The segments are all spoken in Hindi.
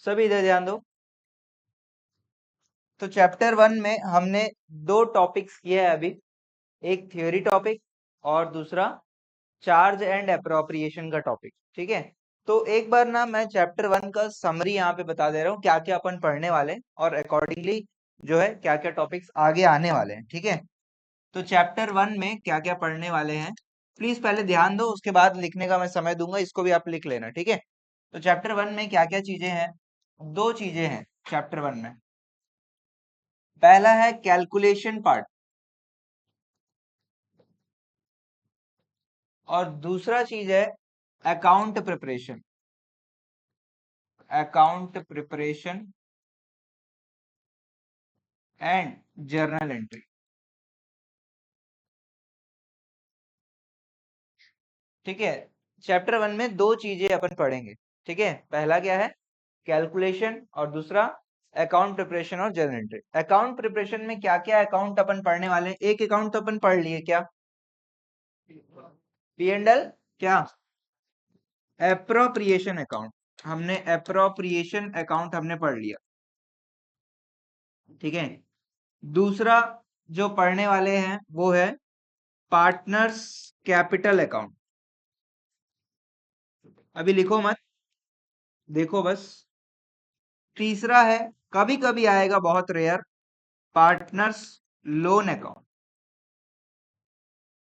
सभी इधर ध्यान दो। तो चैप्टर 1 में हमने 2 टॉपिक्स किए हैं अभी, एक थ्योरी टॉपिक और दूसरा चार्ज एंड अप्रोप्रिएशन का टॉपिक। ठीक है, तो एक बार ना मैं चैप्टर 1 का समरी यहाँ पे बता दे रहा हूँ, क्या क्या अपन पढ़ने वाले हैं और अकॉर्डिंगली जो है क्या क्या टॉपिक्स आगे आने वाले हैं। ठीक है, तो चैप्टर 1 में क्या क्या पढ़ने वाले हैं प्लीज पहले ध्यान दो, उसके बाद लिखने का मैं समय दूंगा, इसको भी आप लिख लेना। ठीक है, तो चैप्टर 1 में क्या क्या चीजें हैं? 2 चीजें हैं चैप्टर 1 में। पहला है कैलकुलेशन पार्ट और दूसरा चीज है account preparation. Account preparation and journal entry. ठीक है, चैप्टर 1 में 2 चीजें अपन पढ़ेंगे। ठीक है, पहला क्या है? कैलकुलेशन और दूसरा अकाउंट प्रिपरेशन और जर्नल एंट्री। अकाउंट प्रिपरेशन में क्या क्या अकाउंट अपन पढ़ने वाले हैं? एक अकाउंट तो अपन पढ़ लिए, क्या? पी एंड एल, क्या? Appropriation account. हमने एप्रोप्रिएशन अकाउंट हमने पढ़ लिया। ठीक है, दूसरा जो पढ़ने वाले हैं वो है पार्टनर्स कैपिटल अकाउंट। अभी लिखो मत, देखो बस। तीसरा है, कभी कभी आएगा, बहुत रेयर, पार्टनर्स लोन अकाउंट।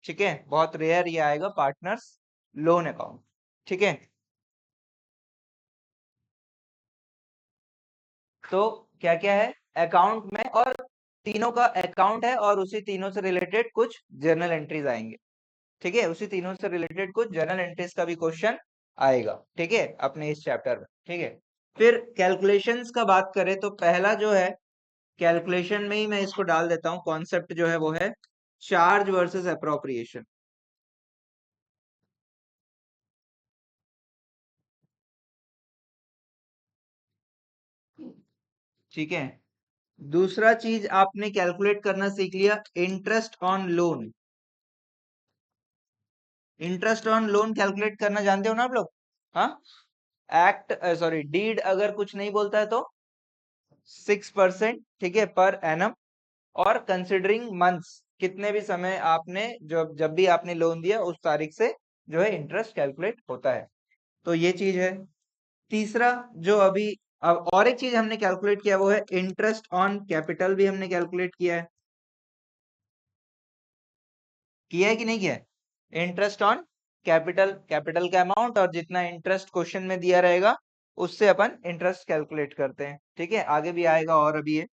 ठीक है, बहुत रेयर ये आएगा, पार्टनर्स लोन अकाउंट। ठीक है, तो क्या क्या है अकाउंट में, और तीनों का अकाउंट है और उसी तीनों से रिलेटेड कुछ जर्नल एंट्रीज आएंगे। ठीक है, उसी तीनों से रिलेटेड कुछ जर्नल एंट्रीज का भी क्वेश्चन आएगा। ठीक है, अपने इस चैप्टर में। ठीक है, फिर कैलकुलेशंस का बात करें तो पहला जो है कैलकुलेशन में ही मैं इसको डाल देता हूं, कॉन्सेप्ट जो है वो है चार्ज वर्सेस अप्रोप्रिएशन। ठीक है, दूसरा चीज आपने कैलकुलेट करना सीख लिया, interest on loan. Interest on loan calculate करना जानते हो ना आप लोग? हाँ, एक्ट सॉरी डीड अगर कुछ नहीं बोलता है तो 6%, ठीक है, पर एनम, और कंसिडरिंग मंथ्स, कितने भी समय आपने जब भी आपने लोन दिया उस तारीख से जो है इंटरेस्ट कैलकुलेट होता है। तो ये चीज है। तीसरा जो अभी अब और एक चीज हमने कैलकुलेट किया वो है इंटरेस्ट ऑन कैपिटल, भी हमने कैलकुलेट किया है। किया है कि नहीं किया है? इंटरेस्ट ऑन कैपिटल, कैपिटल का अमाउंट और जितना इंटरेस्ट क्वेश्चन में दिया रहेगा उससे अपन इंटरेस्ट कैलकुलेट करते हैं। ठीक है, आगे भी आएगा। और अभी ये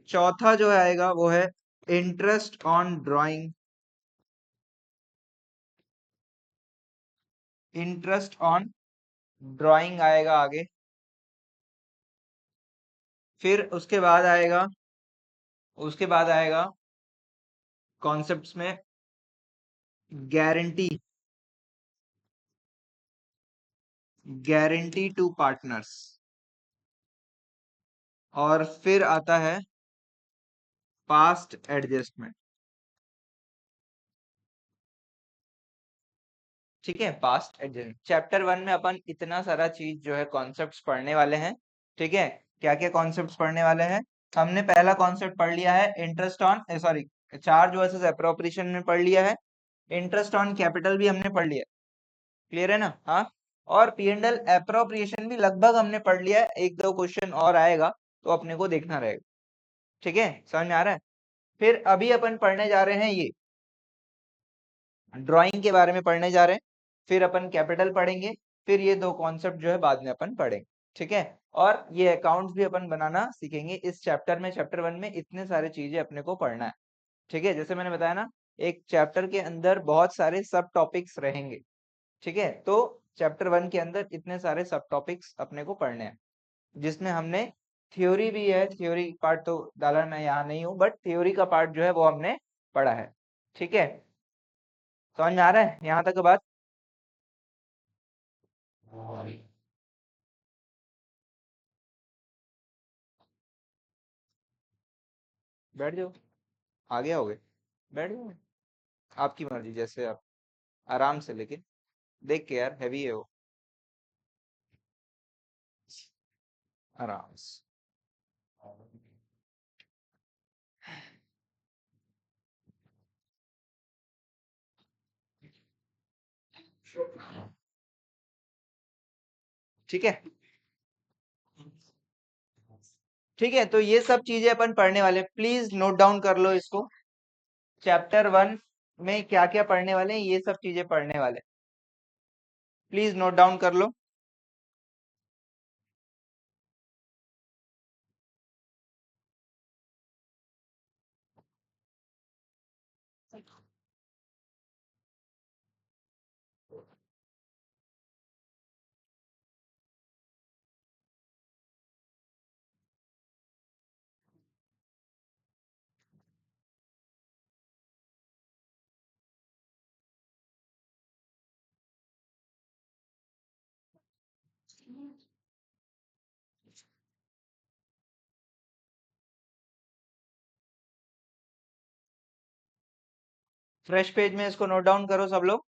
चौथा जो आएगा वो है interest on drawing. Interest on drawing आएगा आगे। फिर उसके बाद आएगा कॉन्सेप्ट्स में गारंटी, गारंटी टू पार्टनर्स। और फिर आता है पास्ट एडजस्टमेंट। ठीक है, पास्ट एडजस्टमेंट। चैप्टर 1 में अपन इतना सारा चीज जो है कॉन्सेप्ट्स पढ़ने वाले हैं। ठीक है, क्या क्या कॉन्सेप्ट्स पढ़ने वाले हैं? हमने पहला कॉन्सेप्ट पढ़ लिया है interest on sorry charge versus appropriation में पढ़ लिया है। इंटरेस्ट ऑन कैपिटल भी हमने पढ़ लिया। क्लियर है ना? हाँ, और पी एंड एल अप्रोप्रिएशन भी लगभग हमने पढ़ लिया है, एक दो क्वेश्चन और आएगा तो अपने को देखना रहेगा। ठीक है, समझ में आ रहा है? फिर अभी अपन पढ़ने जा रहे हैं ये ड्राइंग के बारे में पढ़ने जा रहे हैं, फिर अपन कैपिटल पढ़ेंगे, फिर ये दो कॉन्सेप्ट जो है बाद में अपन पढ़ेंगे। ठीक है, और ये अकाउंट्स भी अपन बनाना सीखेंगे इस चैप्टर में। चैप्टर 1 में इतने सारे चीजें अपने को पढ़ना है। ठीक है, जैसे मैंने बताया ना, एक चैप्टर के अंदर बहुत सारे सब टॉपिक्स रहेंगे। ठीक है, तो चैप्टर 1 के अंदर इतने सारे सब टॉपिक्स अपने को पढ़ने हैं, जिसमें हमने थ्योरी भी है, थ्योरी पार्ट तो डाला मैं यहाँ नहीं हूँ, बट थ्योरी का पार्ट जो है वो हमने पढ़ा है। ठीक है, समझ में आ रहा है यहाँ तक बात? बैठ जाओ, आ गया होगे, बैठ जाओ, आपकी मर्जी, जैसे आप आराम से, लेकिन देख के यार, हैवी है वो। आराम से। ठीक है, ठीक है, तो ये सब चीजें अपन पढ़ने वाले, प्लीज नोट डाउन कर लो इसको। चैप्टर 1 में क्या क्या पढ़ने वाले हैं, ये सब चीजें पढ़ने वाले, प्लीज नोट डाउन कर लो। फ्रेश पेज में इसको नोट डाउन करो सब लोग।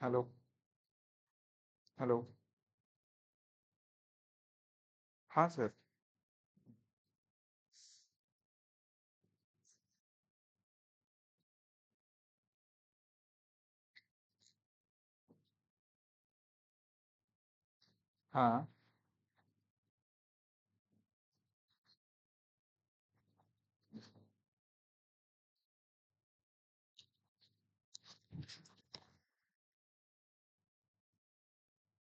Hello, hello. हाँ सर। हाँ।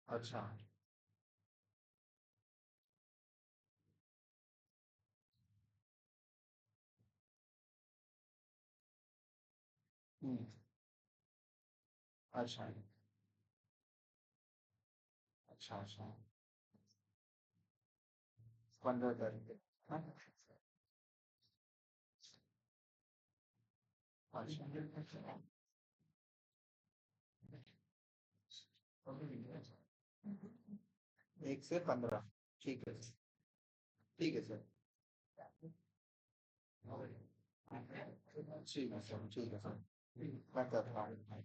अच्छा। हम्म। अच्छा, अच्छा, अच्छा। 15 तारीख। हाँ। अच्छा। 1 से 15। ठीक है, ठीक है सर। ठीक है सर, ठीक है सर, मैं करता हूँ।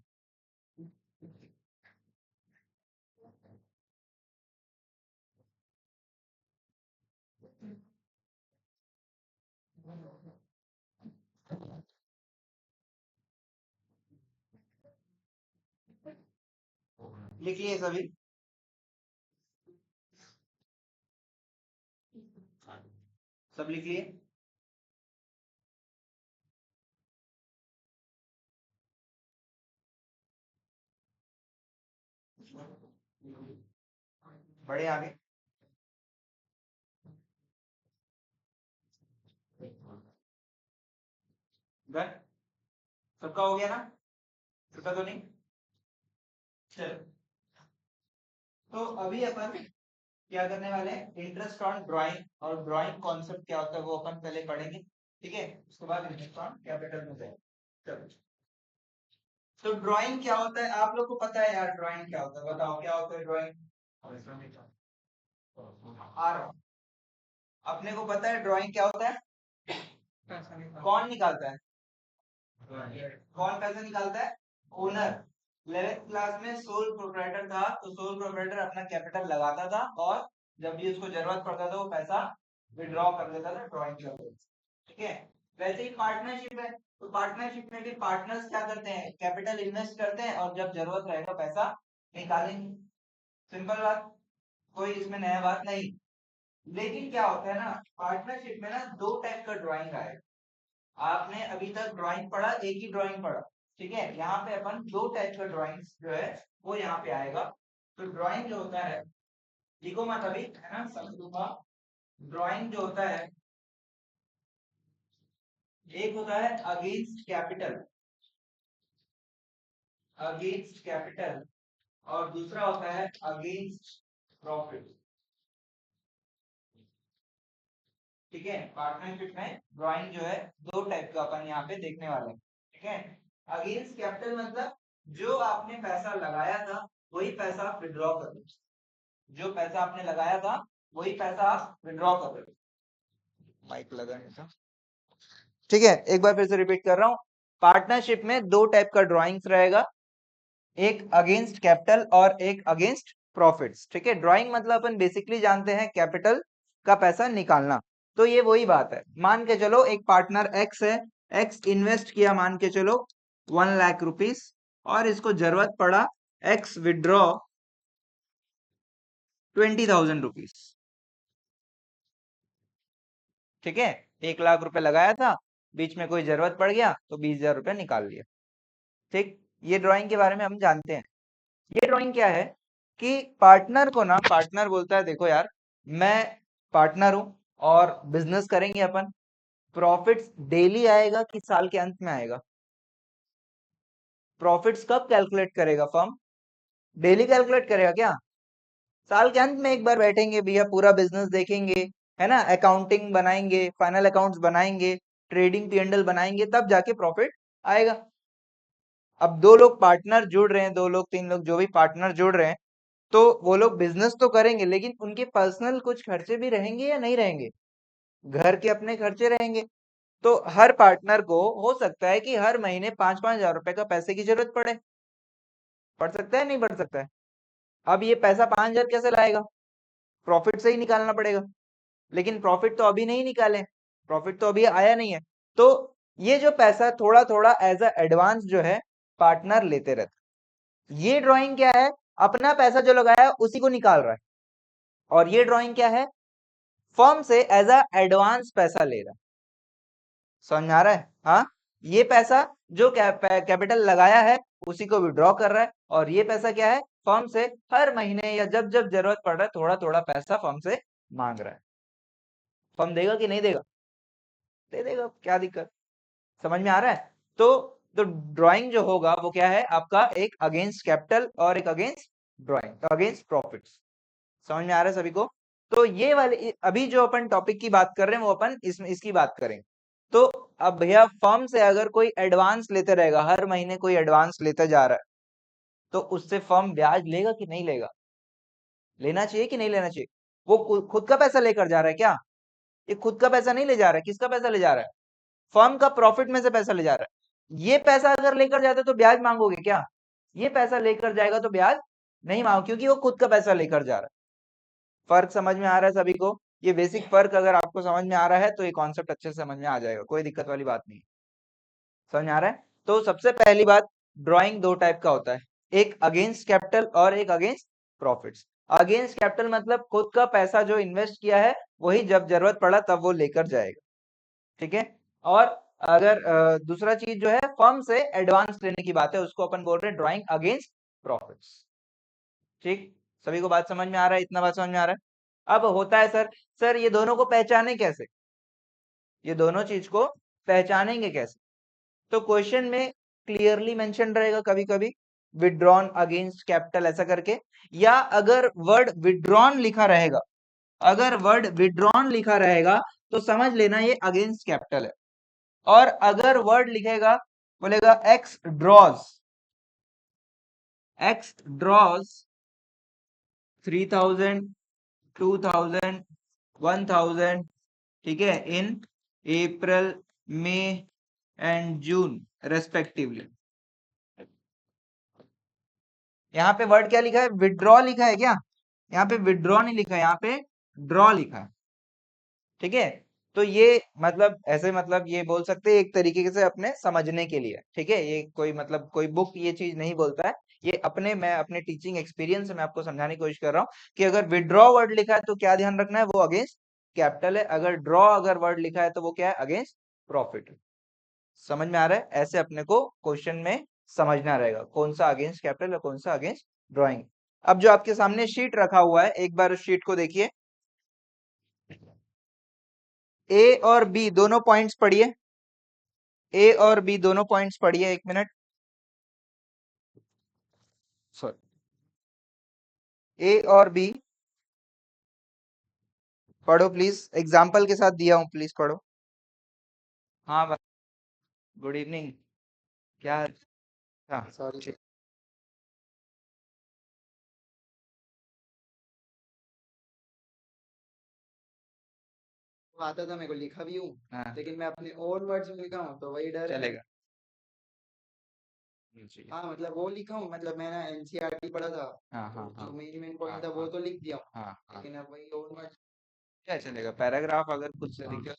लिख लिए सभी? सब लिख लिए? बड़े आगे। डन। सबका हो गया ना? छुट्टा तो नहीं? चलो, तो अभी अपन क्या करने वाले हैं, इंटरेस्ट ऑन ड्राइंग और ड्राइंग कॉन्सेप्ट क्या होता है वो अपन पहले पढ़ेंगे, ठीक है? उसके बाद इंटरेस्ट ऑन कैपिटल में जाएंगे। चलो, तो ड्राइंग क्या होता है आप लोग को पता है यार, ड्राइंग क्या होता है बताओ, क्या होता है ड्राइंग? आ रहा हूँ। अपने को पता है ड्राइंग क्या होता है, कौन निकालता है? कौन पैसा निकालता है? ओनर। 11th क्लास में सोल प्रोप्राइटर था, तो सोल प्रोप्राइटर अपना कैपिटल लगाता था और जब भी उसको जरूरत पड़ता था वो पैसा विड्रॉ कर देता था ड्राइंग कर देता था। ठीक है, वैसे ही पार्टनरशिप है, तो पार्टनरशिप में भी पार्टनर्स क्या करते हैं? कैपिटल इन्वेस्ट करते हैं और जब जरूरत रहेगा पैसा निकालेंगे। सिंपल बात, कोई इसमें नया बात नहीं। लेकिन क्या होता है ना, पार्टनरशिप में ना दो टाइप का ड्राइंग आएगा। आपने अभी तक ड्राइंग पढ़ा, एक ही ड्राइंग पढ़ा, ठीक है। यहाँ पे अपन दो टाइप का ड्राइंग्स जो है वो यहाँ पे आएगा। तो ड्राइंग जो होता है, लिखो मत अभी, है ना, समझूंगा। ड्राइंग जो होता है, एक होता है अगेंस्ट कैपिटल, अगेंस्ट कैपिटल, और दूसरा होता है अगेंस्ट प्रॉफिट। ठीक है, पार्टनरशिप में ड्राइंग जो है दो टाइप का अपन यहाँ पे देखने वाले हैं। ठीक है, अगेंस्ट कैपिटल मतलब जो आपने पैसा लगाया था वही पैसा आप विड्रॉ कर दो। जो पैसा आपने लगाया था वही पैसा आप विड्रॉ कर दो। माइक लगाने का, ठीक है, एक बार फिर से रिपीट कर रहा हूँ। पार्टनरशिप में दो टाइप का ड्राइंग्स रहेगा, एक अगेंस्ट कैपिटल और एक अगेंस्ट प्रॉफिट्स। ठीक है, ड्राइंग मतलब अपन बेसिकली जानते हैं कैपिटल का पैसा निकालना। तो ये वही बात है, मान के चलो एक पार्टनर एक्स है, एक्स इन्वेस्ट किया मान के चलो 1 लाख रुपीस, और इसको जरूरत पड़ा एक्स विड्रॉ 20,000 रुपीस। ठीक है, 1 लाख रुपए लगाया था, बीच में कोई जरूरत पड़ गया तो 20,000 रुपये निकाल लिया। ठीक, ये ड्राइंग के बारे में हम जानते हैं। ये ड्राइंग क्या है कि पार्टनर को ना, पार्टनर बोलता है देखो यार, मैं पार्टनर हूं और बिजनेस करेंगे अपन, प्रॉफिट्स डेली आएगा कि साल के अंत में आएगा? प्रॉफिट्स कब कैलकुलेट करेगा फर्म? डेली कैलकुलेट करेगा क्या? साल के अंत में एक बार बैठेंगे भैया, पूरा बिजनेस देखेंगे, है ना, अकाउंटिंग बनाएंगे, फाइनल अकाउंट्स बनाएंगे, ट्रेडिंग पी&ल बनाएंगे, तब जाके प्रॉफिट आएगा। अब दो लोग पार्टनर जुड़ रहे हैं, दो लोग तीन लोग जो भी पार्टनर जुड़ रहे हैं, तो वो लोग बिजनेस तो करेंगे लेकिन उनके पर्सनल कुछ खर्चे भी रहेंगे या नहीं रहेंगे? घर के अपने खर्चे रहेंगे। तो हर पार्टनर को हो सकता है कि हर महीने 5-5 हजार रुपए का पैसे की जरूरत पड़े। पड़ सकता है, नहीं पड़ सकता है? अब ये पैसा 5 हजार कैसे लाएगा? प्रॉफिट से ही निकालना पड़ेगा। लेकिन प्रॉफिट तो अभी नहीं निकाले, प्रॉफिट तो अभी आया नहीं है। तो ये जो पैसा थोड़ा थोड़ा एज अ एडवांस जो है पार्टनर लेते रहते। ये ड्राइंग क्या है? अपना पैसा जो लगाया उसी को निकाल रहा है। और ये ड्राइंग क्या है? फर्म से एज अ एडवांस पैसा ले रहा है। समझ में आ रहा है? हाँ, ये पैसा जो कैपिटल लगाया है उसी को विड्रॉ कर रहा है, और ये पैसा क्या है? फर्म से हर महीने या जब जब जरूरत पड़ रहा है थोड़ा थोड़ा पैसा फर्म से मांग रहा है। फर्म देगा कि नहीं देगा? दे देगा, क्या दिक्कत? समझ में आ रहा है? तो ड्राइंग जो होगा वो क्या है आपका? एक अगेंस्ट कैपिटल और एक अगेंस्ट ड्राइंग अगेंस्ट प्रॉफिट्स। समझ में आ रहा है सभी को? तो ये वाले अभी जो अपन टॉपिक की बात कर रहे हैं वो अपन इसमें इसकी बात करेंगे। तो अब भैया फर्म से अगर कोई एडवांस लेते रहेगा, हर महीने कोई एडवांस लेता जा रहा है, तो उससे फर्म ब्याज लेगा कि नहीं लेगा? लेना चाहिए कि नहीं लेना चाहिए? वो खुद का पैसा लेकर जा रहा है क्या? ये खुद का पैसा नहीं ले जा रहा है, किसका पैसा ले जा रहा है? फर्म का प्रॉफिट में से पैसा ले जा रहा है। ये पैसा अगर लेकर जाते तो ब्याज मांगोगे क्या? ये पैसा लेकर जाएगा तो ब्याज नहीं मांगो, क्योंकि वो खुद का पैसा लेकर जा रहा है। फर्क समझ में आ रहा है सभी को? ये बेसिक फर्क अगर आपको समझ में आ रहा है तो ये कॉन्सेप्ट अच्छे से समझ में आ जाएगा, कोई दिक्कत वाली बात नहीं। समझ में आ रहा है? तो सबसे पहली बात, ड्राइंग दो टाइप का होता है, एक अगेंस्ट कैपिटल और एक अगेंस्ट प्रॉफिट्स। अगेंस्ट कैपिटल मतलब खुद का पैसा जो इन्वेस्ट किया है वही जब जरूरत पड़ा तब वो लेकर जाएगा। ठीक है, और अगर दूसरा चीज जो है फर्म से एडवांस लेने की बात है, उसको अपन बोल रहे हैं ड्राइंग अगेंस्ट प्रॉफिट्स। ठीक, सभी को बात समझ में आ रहा है? इतना बात समझ में आ रहा है? अब होता है सर, सर ये दोनों को पहचाने कैसे? ये दोनों चीज को पहचानेंगे कैसे? तो क्वेश्चन में क्लियरली मेंशन रहेगा कभी कभी विड्रॉन अगेंस्ट कैपिटल ऐसा करके, या अगर वर्ड विड्रॉन लिखा रहेगा, अगर वर्ड विड्रॉन लिखा रहेगा तो समझ लेना ये अगेंस्ट कैपिटल है। और अगर वर्ड लिखेगा, बोलेगा एक्स ड्रॉज, एक्स ड्रॉज 3,000 2,000 1,000, ठीक है, इन अप्रैल मई एंड जून रेस्पेक्टिवली। यहाँ पे वर्ड क्या लिखा है? विड्रॉ लिखा है क्या? यहाँ पे विड्रॉ नहीं लिखा है, यहाँ पे ड्रॉ लिखा है। ठीक है, तो ये मतलब ऐसे मतलब ये बोल सकते हैं एक तरीके से अपने समझने के लिए। ठीक है, ये कोई मतलब कोई बुक ये चीज नहीं बोलता है, ये मैं अपने टीचिंग एक्सपीरियंस से मैं आपको समझाने की कोशिश कर रहा हूँ कि अगर विड्रॉ वर्ड लिखा है तो क्या ध्यान रखना है, वो अगेंस्ट कैपिटल है। अगर ड्रॉ अगर वर्ड लिखा है तो वो क्या है? Against profit. समझ में आ रहा है? ऐसे अपने को क्वेश्चन में समझना रहेगा कौन सा अगेंस्ट कैपिटल और कौन सा अगेंस्ट ड्रॉइंग। अब जो आपके सामने शीट रखा हुआ है, एक बार उस शीट को देखिए। ए और बी दोनों पॉइंट्स पढ़िए। ए और बी दोनों पॉइंट्स पढ़िए, एक मिनट। सॉरी, ए और बी पढ़ो प्लीज, एग्जाम्पल के साथ दिया हूं, प्लीज पढ़ो। हाँ, गुड इवनिंग। क्या? हाँ सॉरी। आता था, मेरे को लिखा भी हूँ। हाँ, लेकिन मैं अपने ओन वर्ड्स में लिखा हूँ तो वही डर है। चलेगा। हाँ मतलब वो लिखा हूँ, मतलब मैंने एनसीईआरटी पढ़ा था। हाँ हाँ हाँ, जो मेन पॉइंट था वो तो लिख दिया हूँ। हाँ हाँ, लेकिन अब वही ओन वर्ड्स क्या चलेगा, पैराग्राफ अगर खुद से लिखे।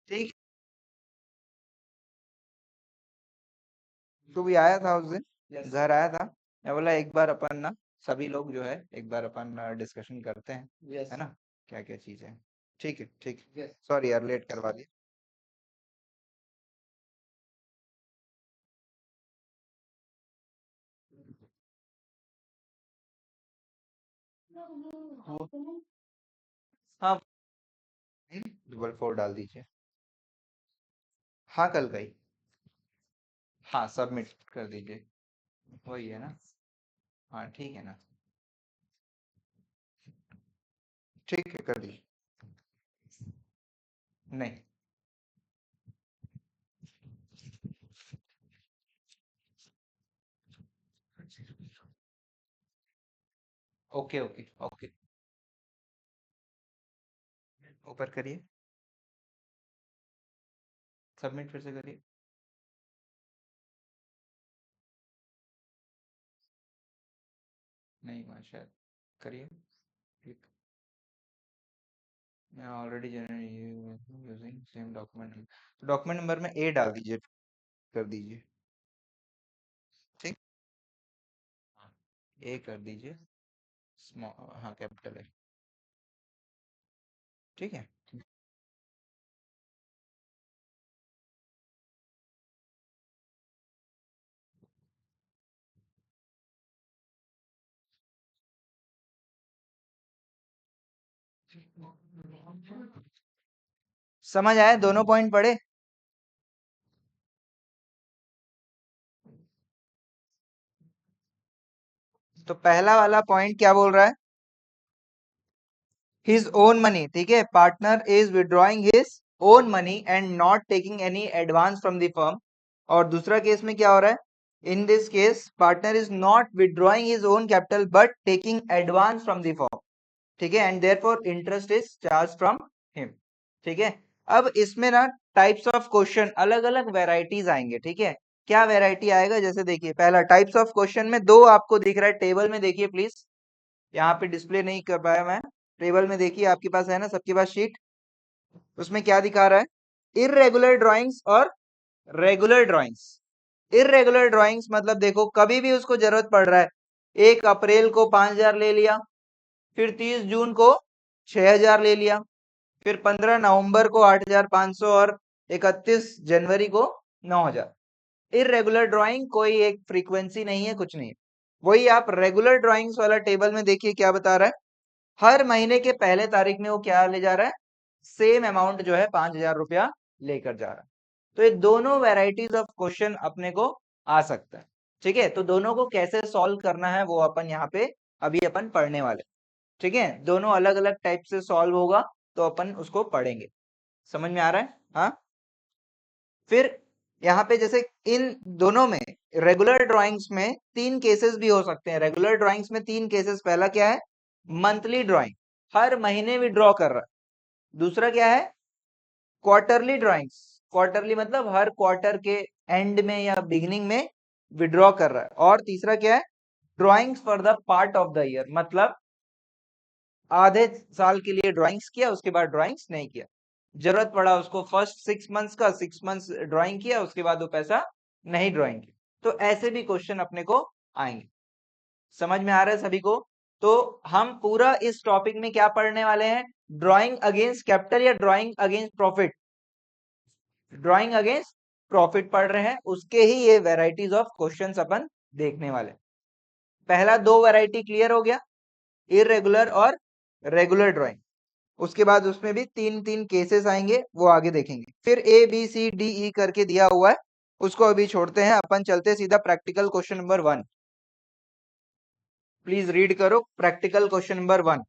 ठीक। तू भी आया था उस दिन? Yes. घर आया था। मैं बोला एक बार अपन ना सभी लोग जो है एक बार अपन डिस्कशन करते हैं। Yes. है ना, क्या क्या चीज है। ठीक है, ठीक है। Yes. सॉरी यार, लेट करवा दिया। वो- हाँ, डबल फोर डाल दीजिए। हाँ, कल का ही। हाँ, सबमिट कर दीजिए। वही है ना? हाँ, ठीक है ना? ठीक है, कर दीजिए। नहीं। ओके ओके ओके, ऊपर करिए, सबमिट फिर से करिए। नहीं हुआ शायद, करिए। ठीक। मैं already using same document, document number में ए डाल दीजिए, कर दीजिए। ठीक। हाँ, ए कर दीजिए। स्मॉल, हाँ कैपिटल है। ठीक है। समझ आए? दोनों पॉइंट पढ़े? तो पहला वाला पॉइंट क्या बोल रहा है? His own money. ठीक है, partner is withdrawing his own money and not taking any advance from the firm. और दूसरा केस में क्या हो रहा है? In this case partner is not withdrawing his own capital but taking advance from the firm. ठीक है, and therefore interest is charge from him. ठीक है, अब इसमें ना टाइप्स ऑफ क्वेश्चन अलग अलग वेराइटीज आएंगे। ठीक है, क्या वेराइटी आएगा? जैसे देखिए, पहला टाइप्स ऑफ क्वेश्चन में दो आपको दिख रहा है टेबल में, देखिए प्लीज। यहाँ पे डिस्प्ले नहीं कर पाया मैं। टेबल में देखिए, आपके पास है ना, सबके पास शीट। उसमें क्या दिखा रहा है? इरेगुलर ड्राइंग्स और रेगुलर ड्राइंग्स। इरेगुलर ड्राइंग्स मतलब देखो, कभी भी उसको जरूरत पड़ रहा है। 1 अप्रैल को 5,000 ले लिया, फिर 30 जून को 6,000 ले लिया, फिर 15 नवंबर को 8,500 और 31 जनवरी को 9,000। इरेगुलर ड्राइंग कोई एक फ्रीक्वेंसी नहीं है, कुछ नहीं है। वही आप रेगुलर ड्राइंग्स वाला टेबल में देखिए क्या बता रहा है। हर महीने के पहले तारीख में वो क्या ले जा रहा है? सेम अमाउंट जो है 5,000 रुपया लेकर जा रहा है। तो ये दोनों वेराइटीज ऑफ क्वेश्चन अपने को आ सकता है। ठीक है, तो दोनों को कैसे सॉल्व करना है वो अपन यहाँ पे अभी अपन पढ़ने वाले। ठीक है, दोनों अलग अलग टाइप से सॉल्व होगा, तो अपन उसको पढ़ेंगे। समझ में आ रहा है? हाँ। फिर यहाँ पे जैसे इन दोनों में रेगुलर ड्राइंग्स में 3 केसेस भी हो सकते हैं। रेगुलर ड्राइंग्स में 3 केसेस, पहला क्या है, मंथली ड्राइंग, हर महीने विड्रॉ कर रहा है। दूसरा क्या है, क्वार्टरली ड्राइंग्स, क्वार्टरली मतलब हर क्वार्टर के एंड में या बिगिनिंग में विड्रॉ कर रहा है। और तीसरा क्या है, drawings for the part of the year, मतलब आधे साल के लिए ड्राइंग्स किया, उसके बाद ड्राइंग्स नहीं किया। जरूरत पड़ा उसको फर्स्ट 6 मंथ्स का, 6 मंथ्स ड्राइंग किया, उसके बाद वो पैसा नहीं ड्राइंग किया। तो ऐसे भी क्वेश्चन अपने को आएंगे। समझ में आ रहा है सभी को? तो हम पूरा इस टॉपिक में क्या पढ़ने वाले हैं, ड्राइंग अगेंस्ट कैपिटल या drawing against profit, drawing against profit पढ़ रहे हैं, उसके ही ये वेराइटीज ऑफ क्वेश्चंस अपन देखने वाले। पहला 2 वैरायटी क्लियर हो गया, इरेगुलर और रेगुलर ड्राइंग। उसके बाद उसमें भी 3-3 केसेस आएंगे, वो आगे देखेंगे। फिर A B C D E करके दिया हुआ है, उसको अभी छोड़ते हैं, अपन चलते हैं सीधा practical question number 1। Please read करो practical question number 1।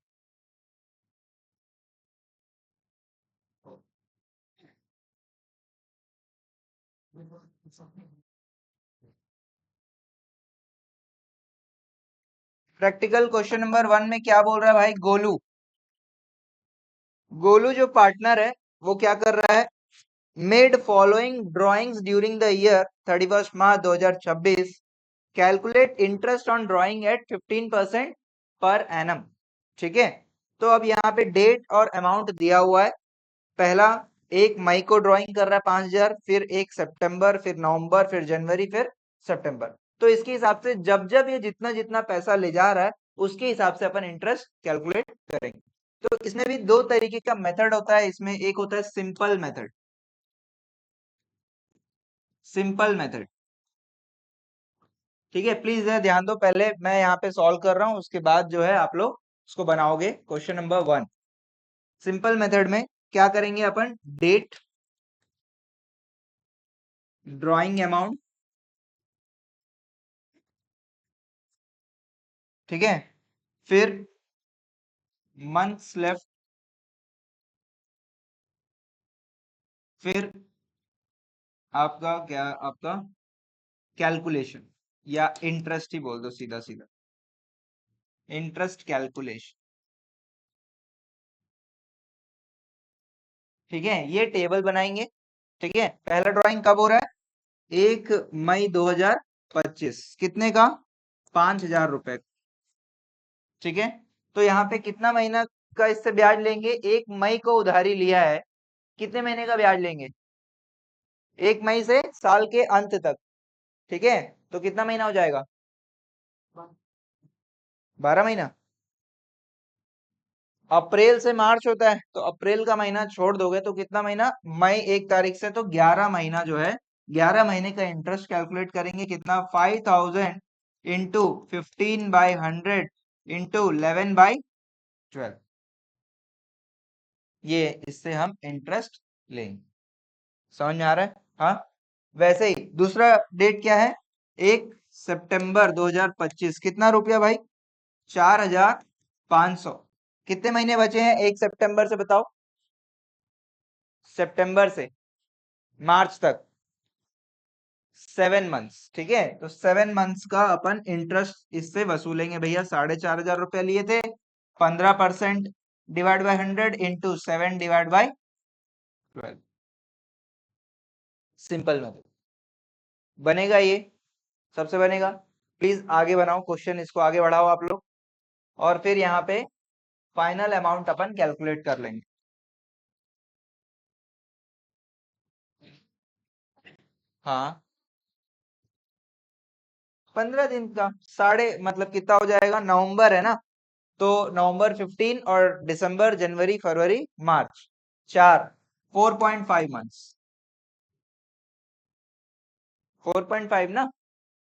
Practical question number 1 में क्या बोल रहा है भाई, गोलू, गोलू जो पार्टनर है वो क्या कर रहा है, made following drawings during the year 31 March 2026, calculate interest on drawing at 15% per annum. ठीक है, तो अब यहाँ पे डेट और अमाउंट दिया हुआ है। पहला 1 मई को ड्राइंग कर रहा है 5,000, फिर 1 सितंबर, फिर नवंबर, फिर जनवरी, फिर सितंबर। तो इसके हिसाब से जब जब ये जितना जितना पैसा ले जा रहा है, उसके हिसाब से अपन इंटरेस्ट कैलकुलेट करेंगे। तो इसमें भी 2 तरीके का मेथड होता है। इसमें एक होता है सिंपल मेथड, सिंपल मेथड। ठीक है, प्लीज ध्यान दो, पहले मैं यहाँ पे सॉल्व कर रहा हूँ, उसके बाद जो है आप लोग उसको बनाओगे। क्वेश्चन नंबर 1, सिंपल मेथड में क्या करेंगे अपन, डेट, ड्राइंग अमाउंट, ठीक है, फिर मंथ्स लेफ्ट, फिर आपका क्या, आपका कैलकुलेशन, या इंटरेस्ट ही बोल दो सीधा सीधा, इंटरेस्ट कैलकुलेशन। ठीक है, ये टेबल बनाएंगे। ठीक है, पहला ड्राइंग कब हो रहा है, 1 मई 2025, कितने का, 5,000 रुपए। ठीक है, तो यहाँ पे कितना महीना का इससे ब्याज लेंगे, 1 मई को उधारी लिया है, कितने महीने का ब्याज लेंगे, 1 मई से साल के अंत तक। ठीक है, तो कितना महीना हो जाएगा, 12 महीना। अप्रैल से मार्च होता है, तो अप्रैल का महीना छोड़ दोगे तो कितना महीना, मई 1 तारीख से, तो 11 महीना जो है, 11 महीने का इंटरेस्ट कैलकुलेट करेंगे, कितना, 5,000 इंटू 15/100 इंटू 11/12, ये इससे हम इंटरेस्ट लेंगे। समझ में आ रहा है? हाँ, वैसे ही दूसरा डेट क्या है, 1 सितंबर 2025, कितना रुपया भाई, 4,500। कितने महीने बचे हैं 1 सितंबर से, बताओ, सितंबर से मार्च तक 7 मंथ्स। ठीक है, तो 7 मंथ्स का अपन इंटरेस्ट इससे वसूलेंगे भैया, 4,500 रुपया लिए थे, 15% divide by 100 into 7/12, simple method बनेगा ये, सबसे बनेगा। प्लीज आगे बनाओ क्वेश्चन, इसको आगे बढ़ाओ आप लोग, और फिर यहाँ पे फाइनल अमाउंट अपन कैलकुलेट कर लेंगे। हाँ, 15 दिन का, साढ़े मतलब कितना हो जाएगा, नवंबर है ना, तो नवंबर 15 और दिसंबर, जनवरी, फरवरी, मार्च, 4, 4.5 मंथ्स, 4.5 ना,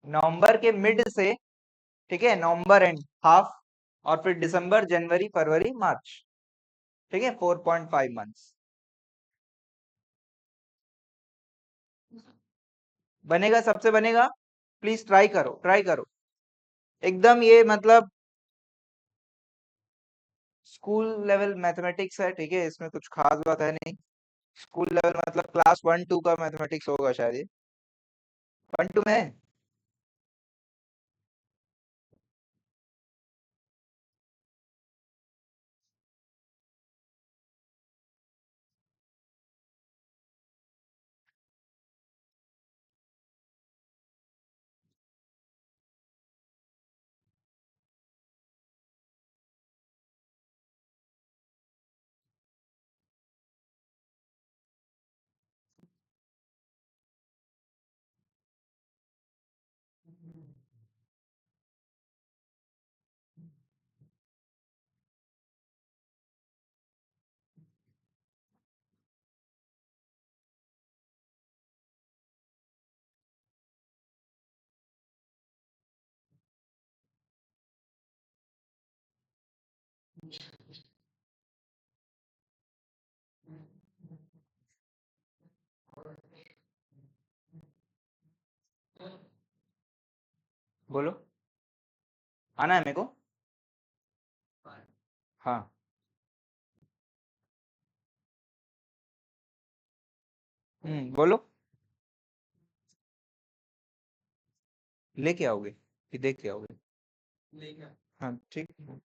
नवंबर के मिड से, ठीक है, नवंबर एंड हाफ, और फिर दिसंबर, जनवरी, फरवरी, मार्च। ठीक है, 4.5 मंथ्स बनेगा, सबसे बनेगा। प्लीज ट्राई करो, ट्राई करो, एकदम ये मतलब स्कूल लेवल मैथमेटिक्स है। ठीक है, इसमें कुछ खास बात है नहीं, स्कूल लेवल मतलब क्लास 1-2 का मैथमेटिक्स होगा शायद ये। 1 2 में। बोलो। आना है मेरे को। हाँ। बोलो। लेके आओगे कि देख के आओगे? हाँ ठीक।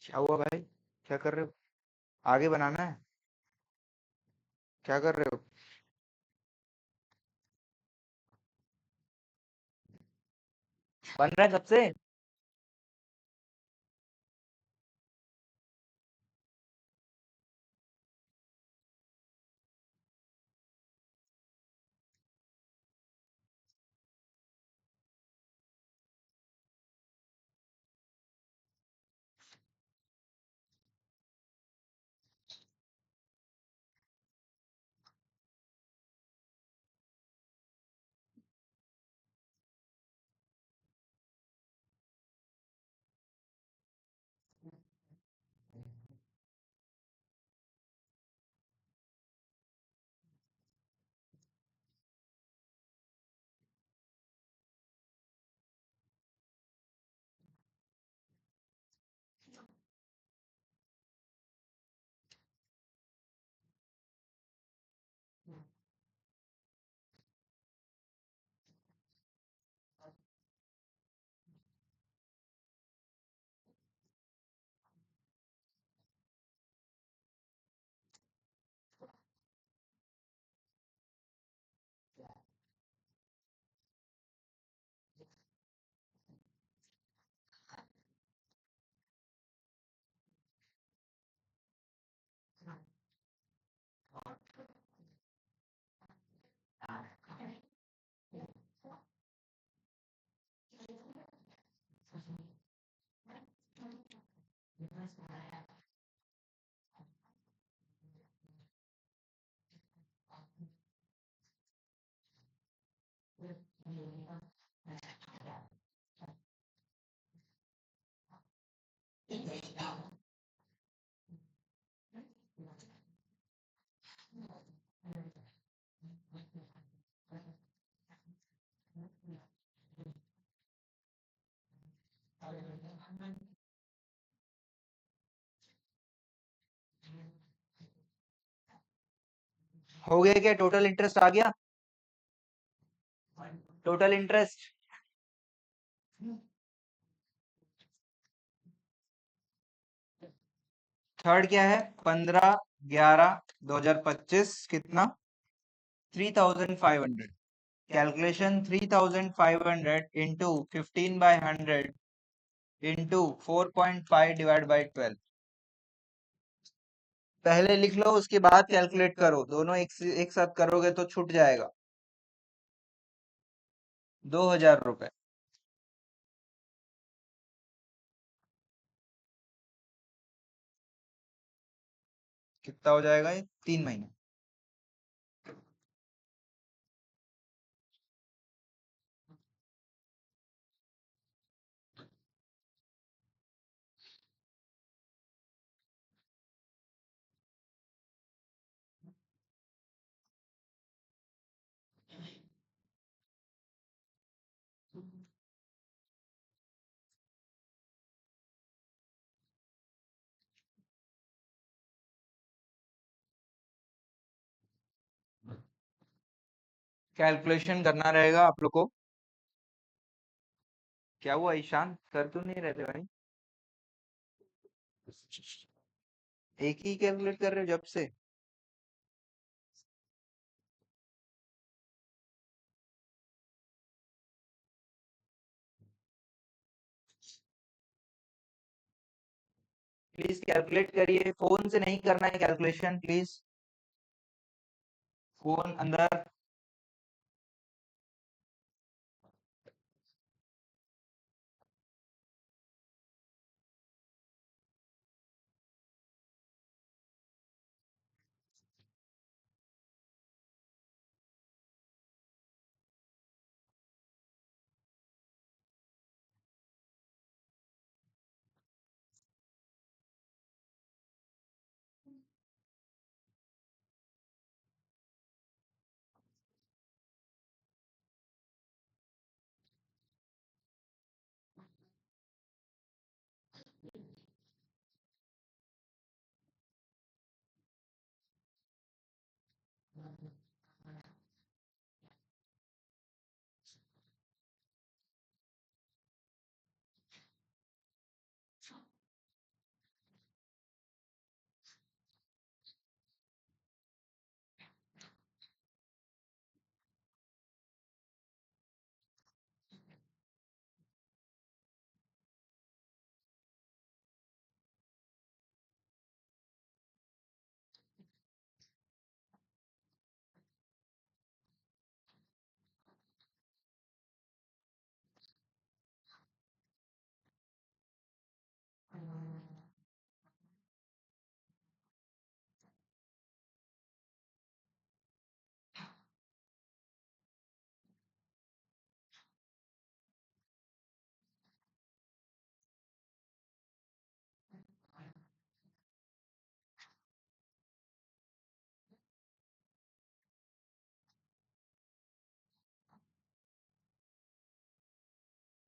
क्या हुआ भाई? क्या कर रहे हो? आगे बनाना है? क्या कर रहे हो? बन रहा है कब से? हो गया क्या? टोटल इंटरेस्ट आ गया? टोटल इंटरेस्ट थर्ड क्या है? 15/11/2025 कितना? 3500। Calculation 3500 into 15/100 into 4.5 divide by 12। पहले लिख लो, उसके बाद कैलकुलेट करो। दोनों एक साथ करोगे तो छूट जाएगा। 2000 रुपए। कितना हो जाएगा ये? 3 महीने। कैलकुलेशन करना रहेगा आप लोग को। क्या हुआ ईशान? कर क्यों नहीं रहते भाई? एक ही कैलकुलेट कर रहे हो जब से? प्लीज कैलकुलेट करिए, फोन से नहीं करना है कैलकुलेशन प्लीज। फोन अंदर।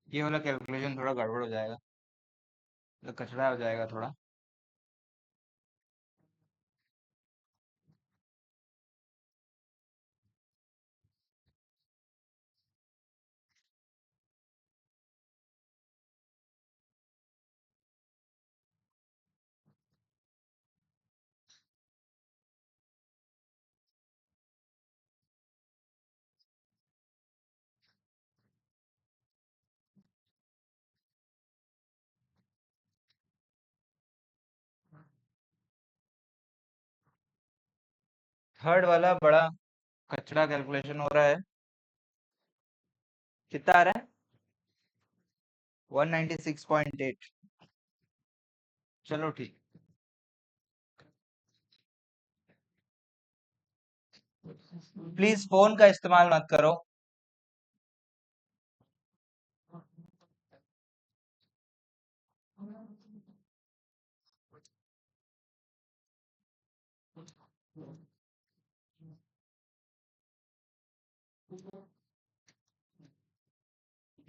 ये वाला कैलकुलेशन थोड़ा गड़बड़ हो जाएगा, तो कचरा हो जाएगा थोड़ा। थर्ड वाला बड़ा कचरा कैलकुलेशन हो रहा है। कितना आ रहा है? 196.8। चलो ठीक। प्लीज फोन का इस्तेमाल मत करो।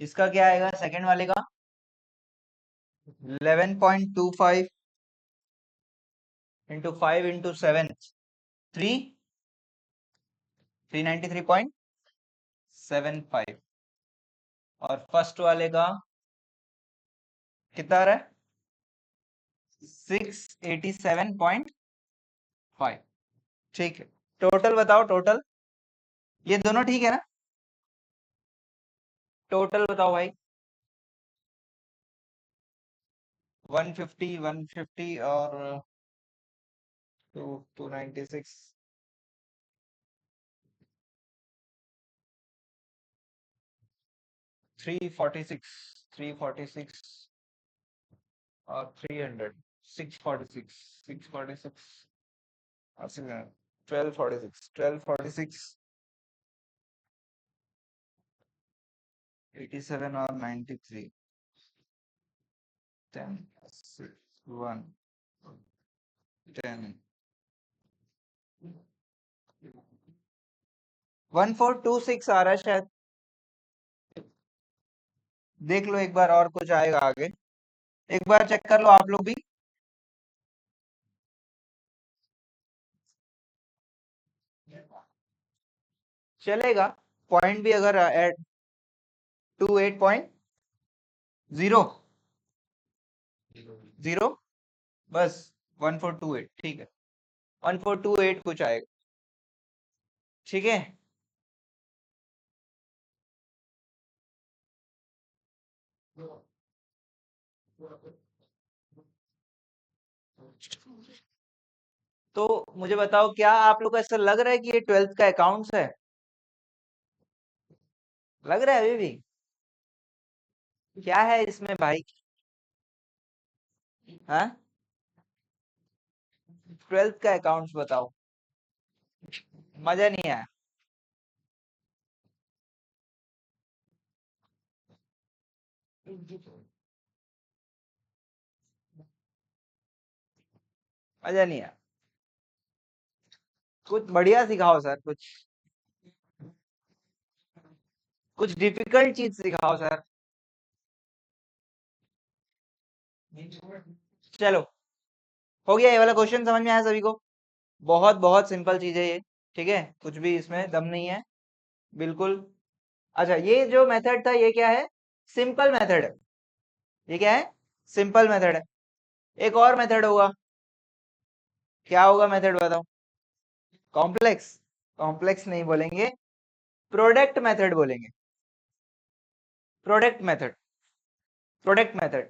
इसका क्या आएगा सेकंड वाले का? 11.25 इंटू 5 इंटू 7 393.75 और फर्स्ट वाले का कितना आ रहा है 687.5। ठीक है, टोटल बताओ टोटल, ये दोनों ठीक है ना? टोटल बताओ भाई। 150 और 296 346 और 300 646 और 1246 87 और 93 10 1 10 1426 आ रहा है शायद, देख लो एक बार और कुछ आएगा आगे, एक बार चेक कर लो आप लोग भी। चलेगा, पॉइंट भी अगर एट 28.0 बस 1428 ठीक है, 1428 कुछ आएगा, ठीक है। तो मुझे बताओ, क्या आप लोग को ऐसा लग रहा है कि ये 12th का अकाउंट्स है? लग रहा है अभी भी? क्या है इसमें भाई? हाँ, 12th का अकाउंट्स बताओ, मजा नहीं आया? मजा नहीं आया? कुछ बढ़िया सिखाओ सर, कुछ डिफिकल्ट चीज सिखाओ सर। चलो, हो गया ये वाला क्वेश्चन, समझ में आया सभी को? बहुत बहुत सिंपल चीज है ये, ठीक है, कुछ भी इसमें दम नहीं है, बिल्कुल। अच्छा, ये जो मेथड था ये क्या है? सिंपल मेथड है। ये क्या है? सिंपल मेथड है। एक और मेथड होगा, क्या होगा मेथड बताओ? कॉम्प्लेक्स? कॉम्प्लेक्स नहीं बोलेंगे, प्रोडक्ट मेथड बोलेंगे। प्रोडक्ट मेथड, प्रोडक्ट मेथड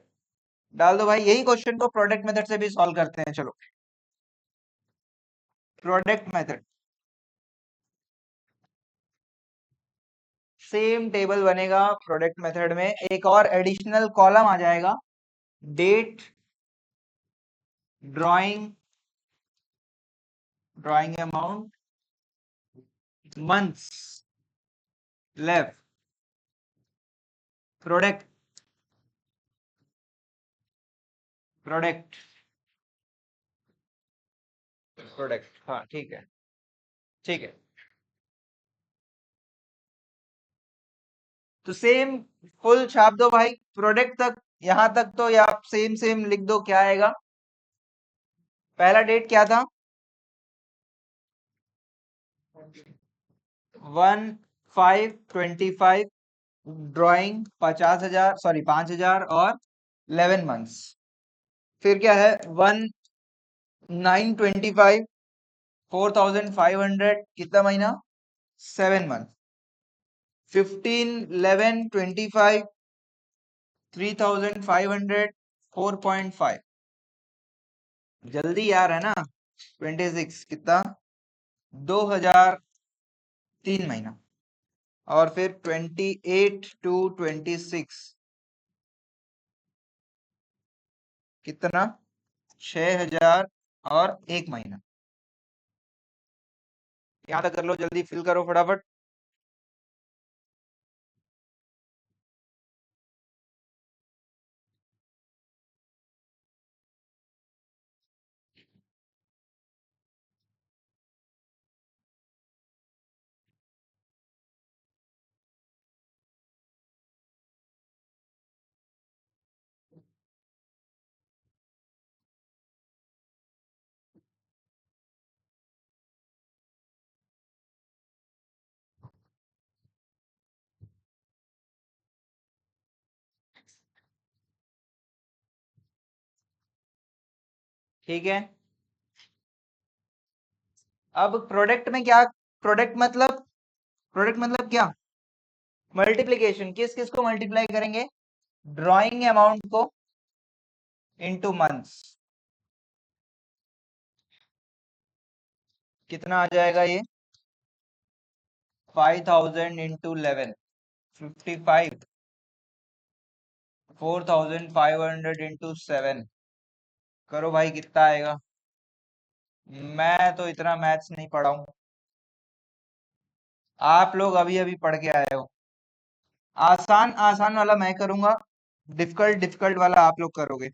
डाल दो भाई, यही क्वेश्चन को प्रोडक्ट मेथड से भी सॉल्व करते हैं, चलो। प्रोडक्ट मेथड, सेम टेबल बनेगा प्रोडक्ट मेथड में, एक और एडिशनल कॉलम आ जाएगा, date, drawing, drawing amount, months, left, product, product, product, हाँ ठीक है, ठीक है। तो सेम फुल छाप दो भाई, प्रोडक्ट तक, यहां तक तो या आप सेम सेम लिख दो, क्या आएगा? पहला डेट क्या था? 1525, ड्राइंग 50,000, सॉरी 5,000 और 11 मंथ्स। फिर क्या है? 1925, 4,500, कितना महीना? 7 मंथ। 15, 11, 25, 3,500, 4.5। जल्दी यार, है ना? 26 कितना? 2,003 महीना। और फिर 28 to 26 कितना? 6,001 महीना। यहाँ तक कर लो, जल्दी फिल करो फटाफट। ठीक है। अब प्रोडक्ट मतलब क्या? मल्टीप्लीकेशन। किस किस को मल्टीप्लाई करेंगे? ड्राइंग अमाउंट को इनटू मंथ्स। कितना आ जाएगा ये? 5000 इंटू 11, 55। 4500 इंटू 7। करो भाई, कितना आएगा? मैं तो इतना मैथ्स नहीं पढ़ा हूं। आप लोग अभी अभी पढ़ के आए हो। आसान आसान वाला मैं करूंगा, डिफिकल्ट डिफिकल्ट वाला आप लोग करोगे।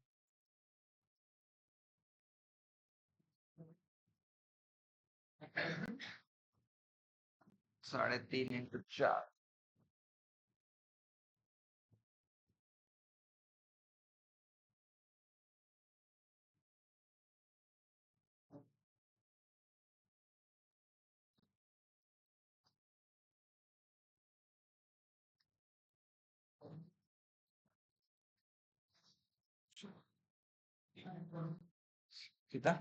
3.5 इंटू 4। कितना?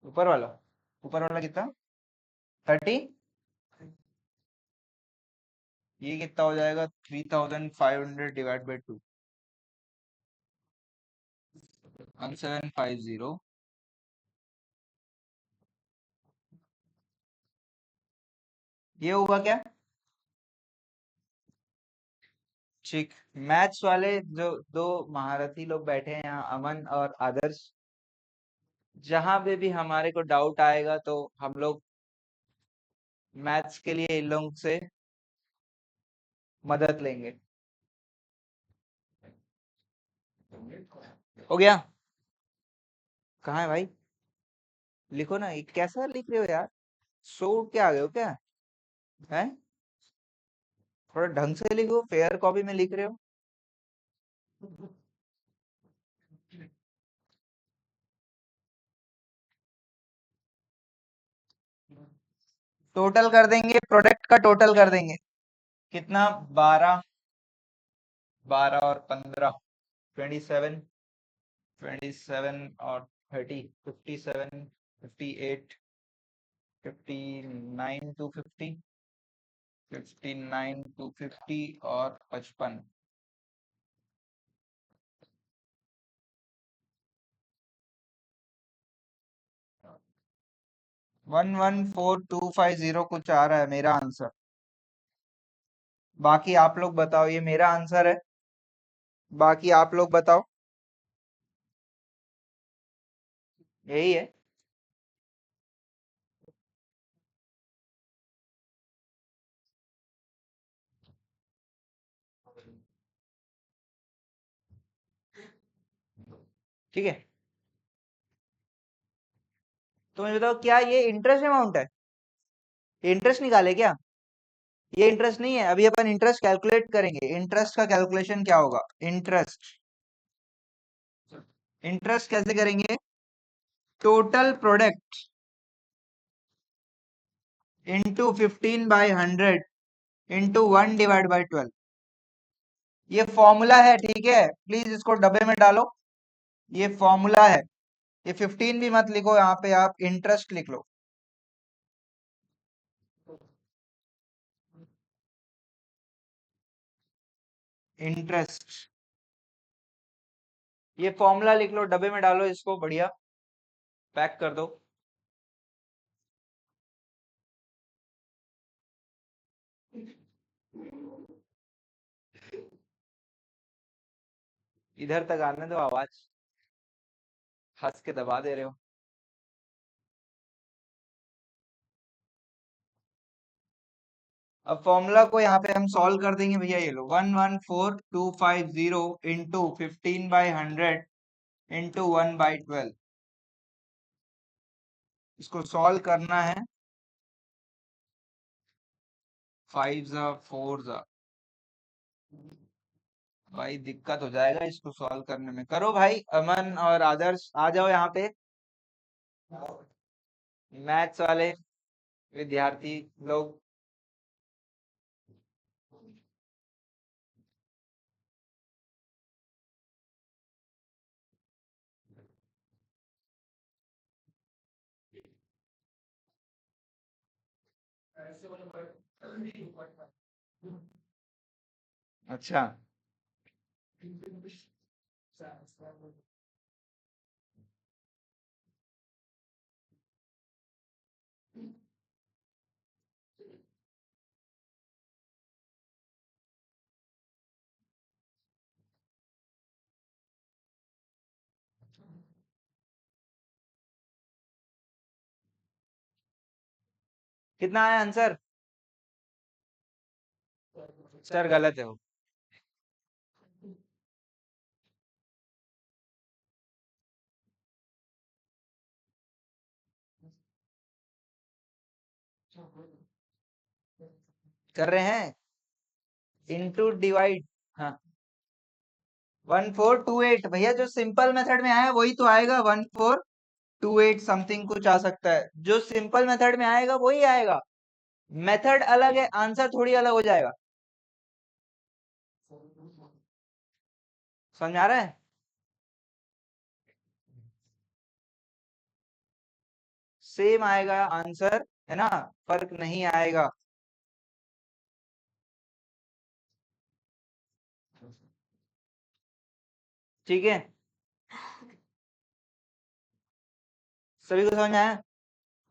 ऊपर वाला? ऊपर वाला कितना? 30। ये कितना हो जाएगा? 3500 डिवाइड बाई 2। 1750। ये होगा क्या? ठीक। मैथ्स वाले जो दो महारथी लोग बैठे हैं यहाँ, अमन और आदर्श, जहां पे भी हमारे को डाउट आएगा तो हम लोग मैथ्स के लिए इन लोग से मदद लेंगे। हो गया? कहाँ है भाई? लिखो ना। ये कैसा लिख रहे हो यार? सो उठ के आ गए हो क्या? हैं? थोड़ा ढंग से लिखो, फेयर कॉपी में लिख रहे हो। टोटल कर देंगे, प्रोडक्ट का टोटल कर देंगे। कितना? 12, 12 और 15, 27, 27 और 30, 57, 58, 59 टू 50, 59 टू 50 और 55। 114250 कुछ आ रहा है मेरा आंसर। बाकी आप लोग बताओ, ये मेरा आंसर है। बाकी आप लोग बताओ। यही है। ठीक है। तो मुझे बताओ, क्या ये इंटरेस्ट अमाउंट है? ये इंटरेस्ट निकाले क्या? ये इंटरेस्ट नहीं है। अभी अपन इंटरेस्ट कैलकुलेट करेंगे। इंटरेस्ट का कैलकुलेशन क्या होगा? इंटरेस्ट, इंटरेस्ट कैसे करेंगे? Total product into 15/100 into 1/12। ये फॉर्मूला है, ठीक है? प्लीज इसको डब्बे में डालो। ये फॉर्मूला है। ये 15 भी मत लिखो, यहाँ पे आप इंटरेस्ट लिख लो। इंटरेस्ट, ये फॉर्मूला लिख लो, डब्बे में डालो इसको, बढ़िया पैक कर दो। इधर तक आने दो आवाज। हंस के दबा दे रहे हो। अब फॉर्मूला को यहाँ पे हम सॉल्व कर देंगे भैया। ये लो, 114250 इंटू 15/100 इंटू 1/12। इसको सॉल्व करना है। 5 जा 4 जा। भाई दिक्कत हो जाएगा इसको सॉल्व करने में। करो भाई, अमन और आदर्श आ जाओ यहाँ पे। मैथ्स वाले विद्यार्थी लोग। अच्छा, कितना आया आंसर? सर गलत है वो। कर रहे हैं इनटू डिवाइड। हाँ, 1428 भैया, जो सिंपल मेथड में आया वही तो आएगा। 1428 समथिंग कुछ आ सकता है, जो सिंपल मेथड में आएगा वही आएगा। मेथड अलग है, आंसर थोड़ी अलग हो जाएगा। समझ आ रहा है? सेम आएगा आंसर, है ना, फर्क नहीं आएगा। ठीक है, सभी को समझ आया?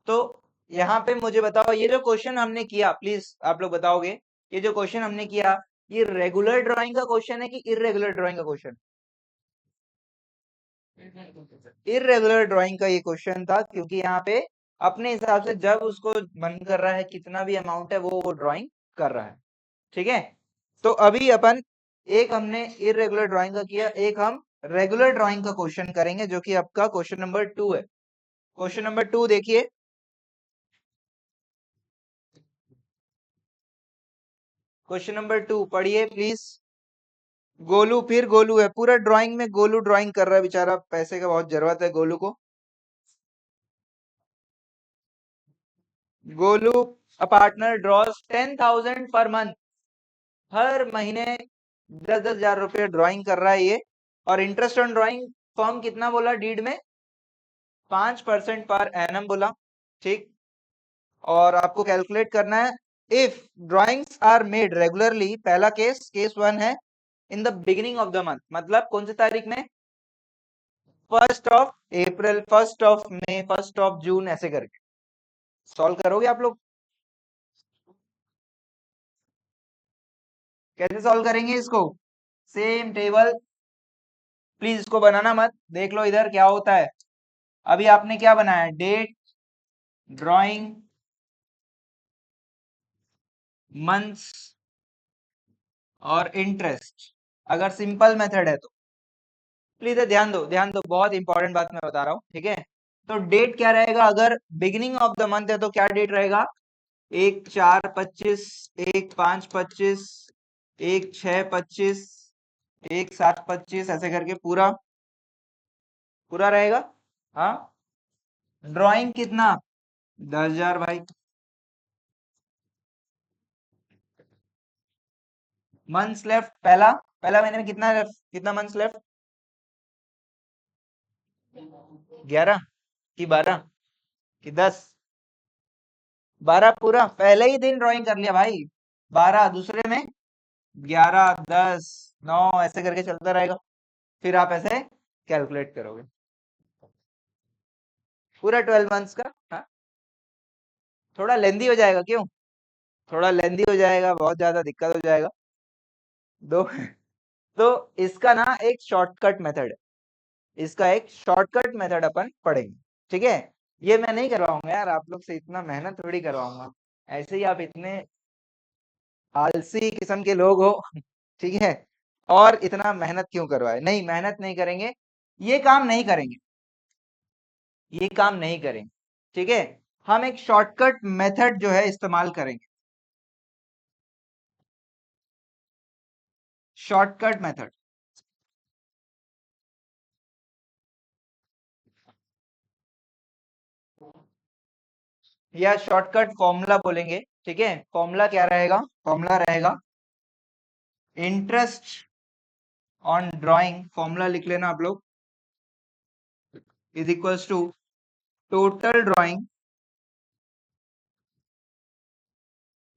तो यहाँ पे मुझे बताओ, ये जो क्वेश्चन हमने किया, प्लीज आप लोग बताओगे, ये जो क्वेश्चन हमने किया, ये रेगुलर ड्राइंग का क्वेश्चन है कि इरेगुलर ड्राइंग का क्वेश्चन? इरेगुलर ड्राइंग का ये क्वेश्चन था, क्योंकि यहाँ पे अपने हिसाब से जब उसको मन कर रहा है, कितना भी अमाउंट है वो ड्राइंग कर रहा है। ठीक है, तो अभी अपन एक हमने इरेगुलर ड्राइंग का किया, एक हम रेगुलर ड्राइंग का क्वेश्चन करेंगे, जो कि आपका क्वेश्चन नंबर 2 है। क्वेश्चन नंबर 2 देखिए, क्वेश्चन नंबर 2 पढ़िए प्लीज। गोलू, फिर गोलू है, पूरा ड्राइंग में गोलू ड्राइंग कर रहा है बेचारा, पैसे का बहुत जरूरत है गोलू को। Golu, a partner ड्रॉस 10,000 per month, हर महीने 10,000 रुपये ड्राइंग कर रहा है ये। और इंटरेस्ट ऑन ड्राइंग फॉर्म कितना बोला डीड में? 5% पर एनम बोला। ठीक, और आपको कैलकुलेट करना है, if drawings are made regularly, पहला केस, केस 1 है, in the beginning of the month, मतलब कौन सी तारीख में? 1 of April, 1 of May, 1 of June, ऐसे करके सॉल्व करोगे आप लोग? कैसे सॉल्व करेंगे इसको? सेम टेबल, प्लीज इसको बनाना मत, देख लो इधर क्या होता है। अभी आपने क्या बनाया? डेट, ड्राइंग, मंथ्स और इंटरेस्ट, अगर सिंपल मेथड है तो। प्लीज ध्यान दो, ध्यान दो, बहुत इंपॉर्टेंट बात मैं बता रहा हूँ। ठीक है, तो डेट क्या रहेगा? अगर बिगिनिंग ऑफ द मंथ है तो क्या डेट रहेगा? 1/4/25, 1/5/25, 1/6/25, 1/7/25, ऐसे करके पूरा पूरा रहेगा। हाँ, ड्राइंग कितना? 10,000 भाई। मंथ्स लेफ्ट, पहला पहला महीने में कितना लेफ्ट, कितना मंथ्स लेफ्ट? 11 कि 12 कि 10? 12 पूरा, पहले ही दिन ड्राइंग कर लिया भाई। 12 दूसरे में, 11, 10, 9, ऐसे करके चलता रहेगा। फिर आप ऐसे कैलकुलेट करोगे पूरा 12 मंथ्स का। हाँ, थोड़ा लेंदी हो जाएगा, क्यों? थोड़ा लेंदी हो जाएगा, बहुत ज्यादा दिक्कत हो जाएगा। दो तो इसका ना एक शॉर्टकट मेथड है, इसका एक शॉर्टकट मेथड अपन पढ़ेंगे। ठीक है, ये मैं नहीं करवाऊंगा यार, आप लोग से इतना मेहनत थोड़ी करवाऊंगा, ऐसे ही आप इतने आलसी किस्म के लोग हो। ठीक है, और इतना मेहनत क्यों करवाए? नहीं, मेहनत नहीं करेंगे, ये काम नहीं करेंगे, ये काम नहीं करेंगे। ठीक है, हम एक शॉर्टकट मेथड जो है इस्तेमाल करेंगे, शॉर्टकट मेथड, या शॉर्टकट फॉर्मूला बोलेंगे। ठीक है, फॉर्मूला क्या रहेगा? फॉर्मूला रहेगा इंटरेस्ट ऑन ड्राइंग, फॉर्मूला लिख लेना आप लोग, is equals to total drawing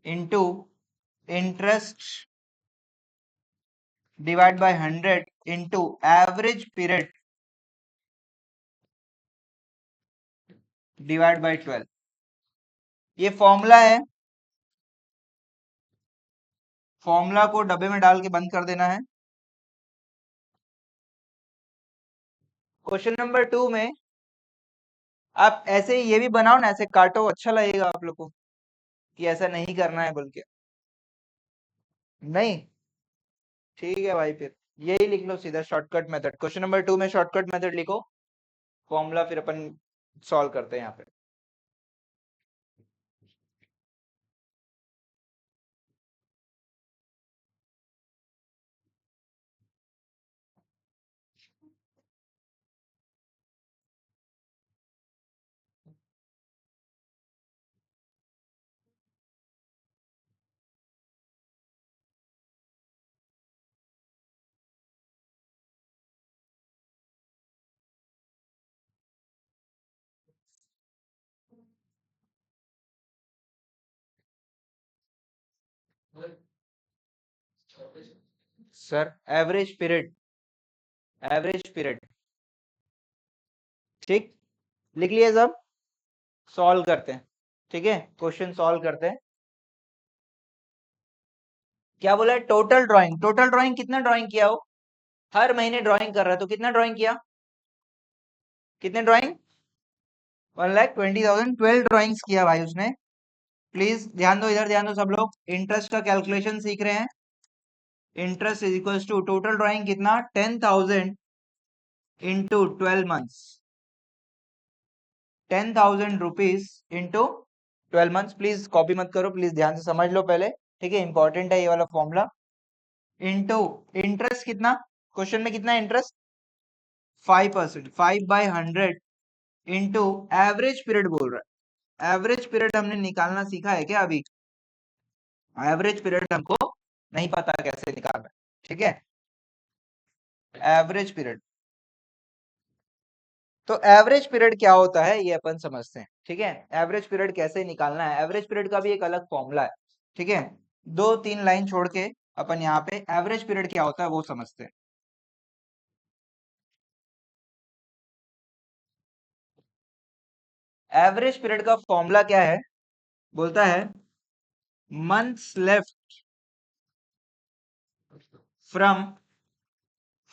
into interest divide by 100 into average period divide by 12। ये फॉर्मूला है, फॉर्मूला को डब्बे में डाल के बंद कर देना है। क्वेश्चन नंबर 2 में आप ऐसे ये भी बनाओ ना, ऐसे काटो, अच्छा लगेगा आप लोग को कि ऐसा नहीं करना है बोल के। नहीं, ठीक है भाई, फिर यही लिख लो सीधा शॉर्टकट मेथड। क्वेश्चन नंबर 2 में शॉर्टकट मेथड लिखो, फॉर्मूला फिर अपन सॉल्व करते हैं यहाँ पे। Sir average period, average period, ठीक, लिख लिए सब। सॉल्व करते हैं, ठीक है, क्वेश्चन सॉल्व करते हैं। क्या बोला है? टोटल ड्राइंग, टोटल ड्राइंग कितना ड्राइंग किया हो? हर महीने ड्राइंग कर रहा है तो कितना ड्राइंग किया? कितने ड्राइंग? 1,20,000, 12 ड्राइंग्स किया भाई उसने। प्लीज ध्यान दो, इधर ध्यान दो सब लोग। इंटरेस्ट का कैलकुलेशन सीख रहे हैं। Interest is equal to total drawing कितना? 10,000 into 12 months, 10,000 rupees into 12 months. Please copy मत करो, प्लीज ध्यान से समझ लो पहले, ठीक है, इंपॉर्टेंट है ये वाला फॉर्मूला। इंटू इंटरेस्ट कितना, क्वेश्चन में कितना इंटरेस्ट? 5%, 5/100 इंटू एवरेज पीरियड बोल रहा है। एवरेज पीरियड हमने निकालना सीखा है क्या अभी? एवरेज पीरियड हमको नहीं पता कैसे निकालना है, ठीक है, एवरेज पीरियड। तो एवरेज पीरियड क्या होता है ये अपन समझते हैं, ठीक है। एवरेज पीरियड कैसे निकालना है, एवरेज पीरियड का भी एक अलग फॉर्मूला है, ठीक है। 2-3 लाइन छोड़ के अपन यहाँ पे एवरेज पीरियड क्या होता है वो समझते हैं। एवरेज पीरियड का फॉर्मूला क्या है? बोलता है months left from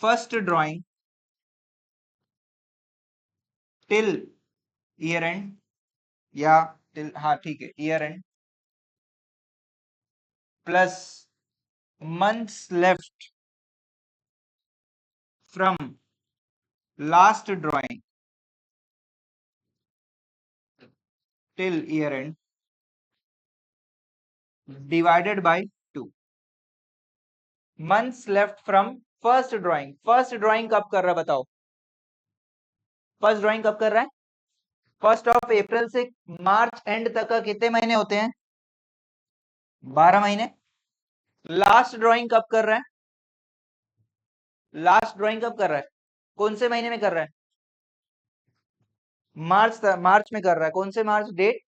first drawing till year and, या टिल, हाँ ठीक है, year and, plus months left from last drawing till year and divided by 2। Months left from first drawing, first drawing कब कर रहा है बताओ? फर्स्ट ड्राइंग कब कर रहा है? 1 अप्रैल से मार्च एंड तक का कितने महीने होते हैं? 12 महीने। लास्ट ड्राइंग कब कर रहा है? लास्ट ड्राइंग कब कर रहा है? कौन से महीने में कर रहा है? मार्च, मार्च में कर रहा है। कौन से मार्च? डेट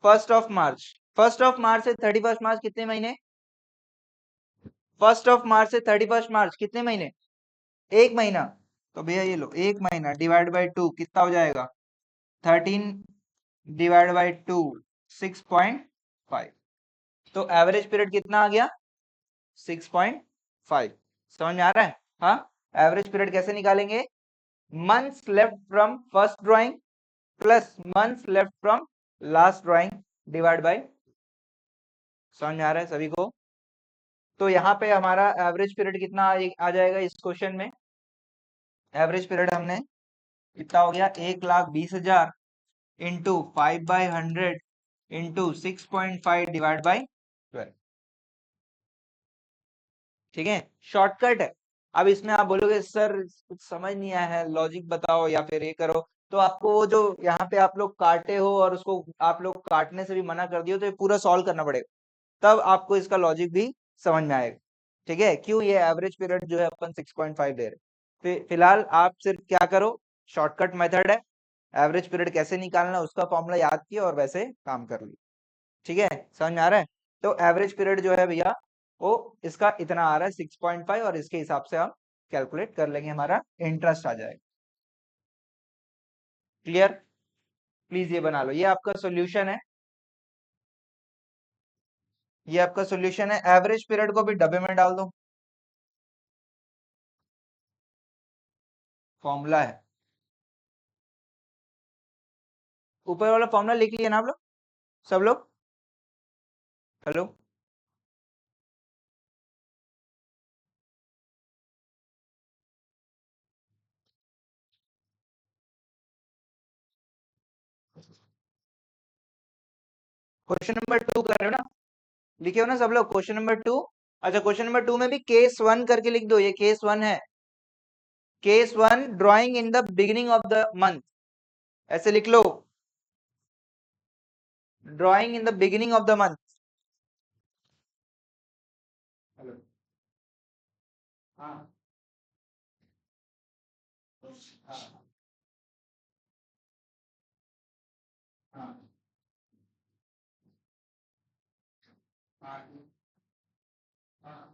1 मार्च। 1 मार्च से 31 मार्च कितने महीने? 1 मार्च से 31 मार्च कितने महीने? एक महीना। तो भैया ये लो, एक महीना डिवाइड बाय 2 कितना हो जाएगा? 13 डिवाइड बाय 2, 6.5। तो एवरेज पीरियड कितना आ गया? 6.5। समझ में आ रहा है? हाँ, एवरेज पीरियड कैसे निकालेंगे? Months left from first drawing plus months left from last drawing divide by, समझ में आ रहा है सभी को? तो यहाँ पे हमारा एवरेज पीरियड कितना आ जाएगा इस क्वेश्चन में? एवरेज पीरियड हमने कितना हो गया? 1,20,000 इंटू 5/100 इंटू 6.5 डिवाइड बाई 12, ठीक है, शॉर्टकट है। अब इसमें आप बोलोगे सर कुछ समझ नहीं आया है, लॉजिक बताओ या फिर ये करो, तो आपको वो जो यहाँ पे आप लोग काटे हो और उसको आप लोग काटने से भी मना कर दियो, तो ये पूरा सॉल्व करना पड़ेगा, तब आपको इसका लॉजिक भी समझ में आएगा, ठीक है। क्यों ये एवरेज पीरियड जो है अपन 6.5 दे रहे। फिलहाल आप सिर्फ क्या करो, शॉर्टकट मेथड है, एवरेज पीरियड कैसे निकालना उसका फॉर्मूला याद किया और वैसे काम कर लिया, ठीक है, समझ में आ रहा है? तो एवरेज पीरियड जो है भैया वो इसका इतना आ रहा है 6.5 और इसके हिसाब से हम कैलकुलेट कर लेंगे, हमारा इंटरेस्ट आ जाएगा। क्लियर? प्लीज ये बना लो, ये आपका सॉल्यूशन है, ये आपका सॉल्यूशन है। एवरेज पीरियड को भी डब्बे में डाल दो, फॉर्मूला है, ऊपर वाला फॉर्मूला लिख लिया ना आप लोग, सब लोग? हेलो? क्वेश्चन नंबर 2 कर रहे हो ना? लिखे हो ना सब लोग क्वेश्चन नंबर 2? अच्छा, क्वेश्चन नंबर 2 में भी केस 1 करके लिख दो, ये केस 1 है। Case 1 drawing in the beginning of the month, ऐसे लिख लो, drawing in the beginning of the month. Hello? हाँ हाँ हाँ हाँ हाँ।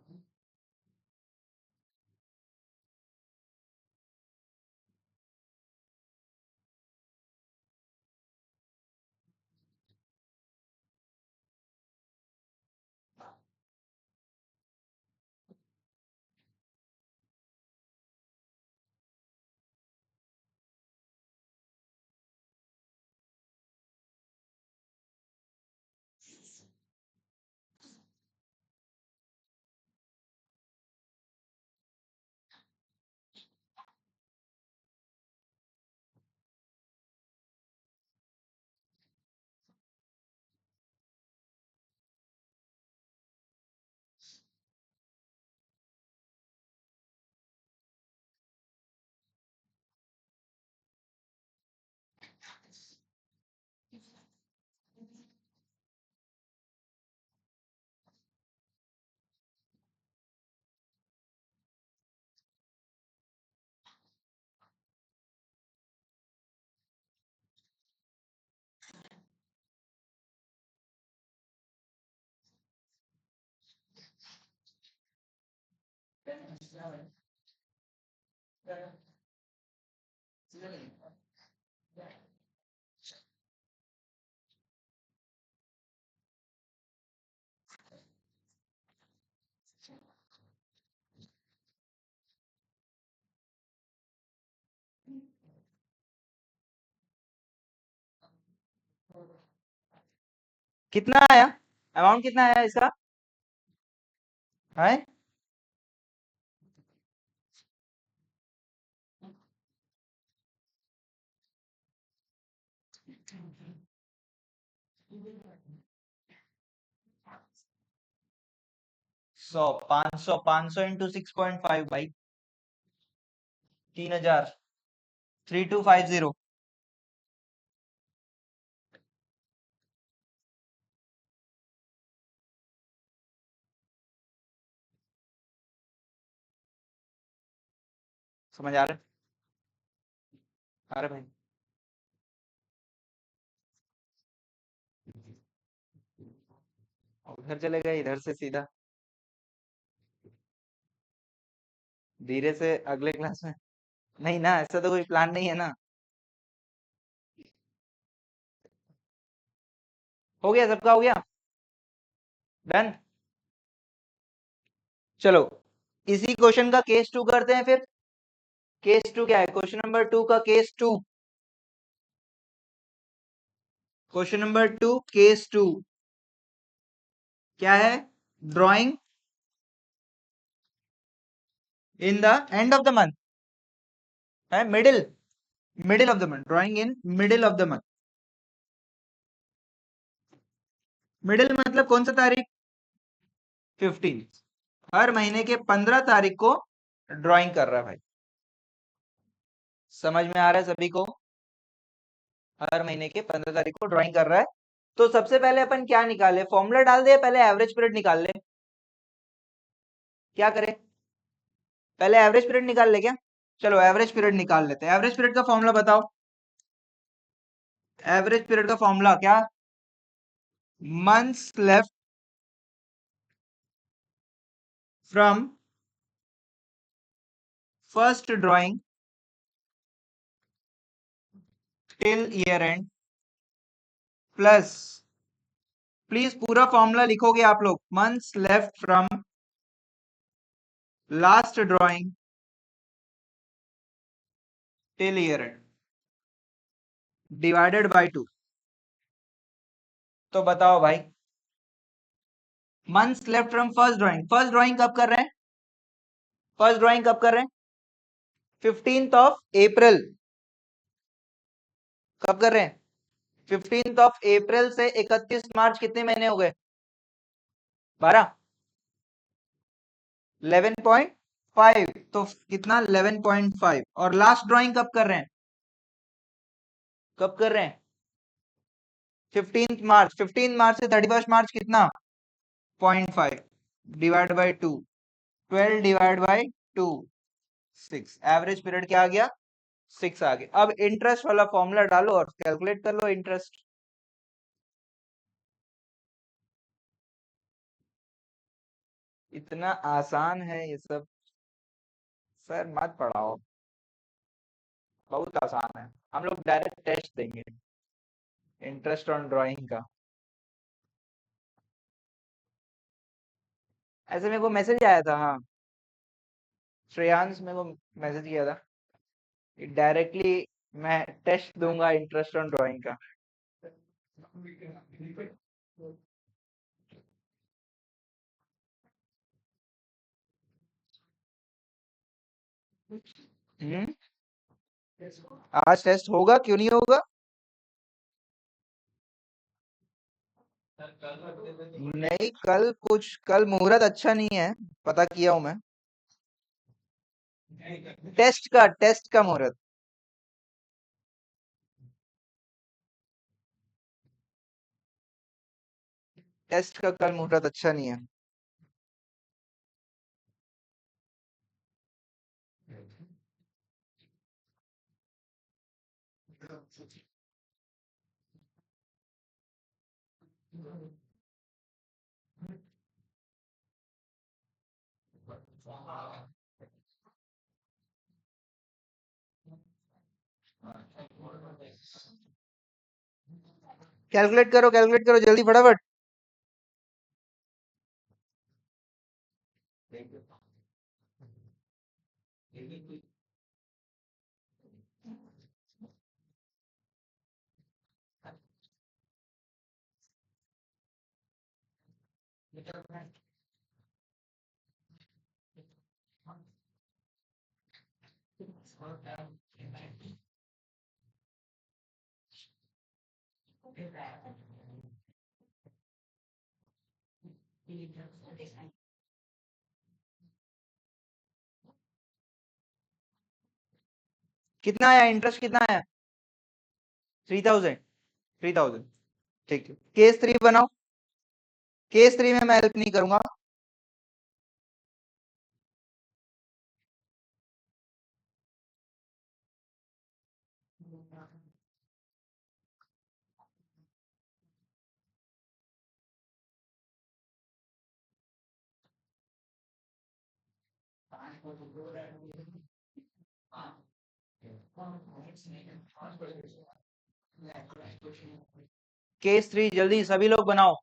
कितना आया, अमाउंट कितना आया इसका है? 100, 500, 500 इंटू 6.5 भाई, 3000, 3250। समझ आ रहा है? अरे भाई, उधर चले गए, इधर से सीधा धीरे से अगले क्लास में। नहीं ना, ऐसा तो कोई प्लान नहीं है ना। हो गया, सबका हो गया, डन। चलो, इसी क्वेश्चन का केस 2 करते हैं फिर। केस 2 क्या है? क्वेश्चन नंबर 2 का केस 2, क्वेश्चन नंबर 2 केस 2 क्या है? Drawing in the end of the month, है middle, middle of the month, drawing in middle of the month. Middle मतलब कौन सा तारीख? 15। हर महीने के 15 तारीख को ड्राइंग कर रहा है भाई। समझ में आ रहा है सभी को? हर महीने के 15 तारीख को ड्राइंग कर रहा है। तो सबसे पहले अपन क्या निकाले? फॉर्मूला डाल दे, पहले एवरेज पीरियड निकाल ले। क्या करें, पहले एवरेज पीरियड निकाल ले क्या? चलो एवरेज पीरियड निकाल लेते हैं। एवरेज पीरियड का फॉर्मूला बताओ। एवरेज पीरियड का फॉर्मूला क्या? Months left from first drawing till year and plus, please पूरा फॉर्मूला लिखोगे आप लोग, months left from last drawing till year and divided by 2। तो बताओ भाई, months left from first drawing कब कर रहे हैं? फर्स्ट ड्राइंग कब कर रहे हैं? 15 अप्रैल। कब कर रहे हैं? 15 अप्रैल से 31 मार्च, कितने महीने हो गए? 12। 11.5, तो कितना 11.5। और लास्ट ड्राइंग कब कर रहे हैं? कब कर रहे हैं? 15 मार्च। 15 मार्च से 31 मार्च कितना? 0.5 divide by 2, 12 divide by 2, 6। Average period क्या आ गया? 6 आ गया। अब इंटरेस्ट वाला फॉर्मूला डालो और कैलकुलेट कर लो इंटरेस्ट। इतना आसान है ये सब, सर मत पढ़ाओ, बहुत आसान है। हम लोग डायरेक्ट टेस्ट देंगे इंटरेस्ट ऑन ड्राइंग का। ऐसे मेरे को मैसेज आया था, हाँ, श्रेयांश मेरे को मैसेज किया था, डायरेक्टली मैं टेस्ट दूंगा इंटरेस्ट ऑन ड्राइंग का। हम्म, आज टेस्ट होगा, क्यों नहीं होगा? नहीं, कल मुहूर्त अच्छा नहीं है, पता किया हूं मैं। टेस्ट का मुहूर्त। टेस्ट का कल मुहूर्त अच्छा नहीं है। कैलकुलेट करो जल्दी फटाफट। कितना आया इंटरेस्ट, कितना आया? 3000। 3000, ठीक है। केस 3 बनाओ। केस 3 में मैं हेल्प नहीं करूंगा। केस 3 जल्दी सभी लोग बनाओ।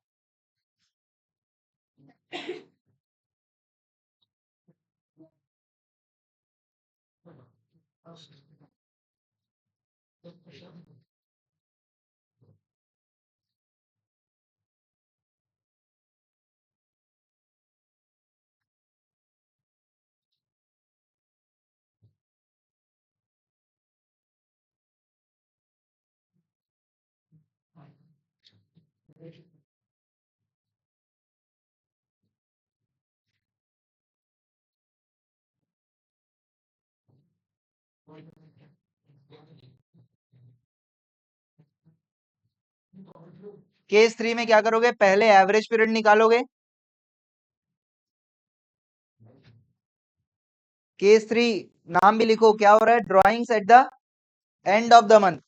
केस 3 में क्या करोगे? पहले एवरेज पीरियड निकालोगे। केस 3 नाम भी लिखो, क्या हो रहा है? Drawings at the end of the month.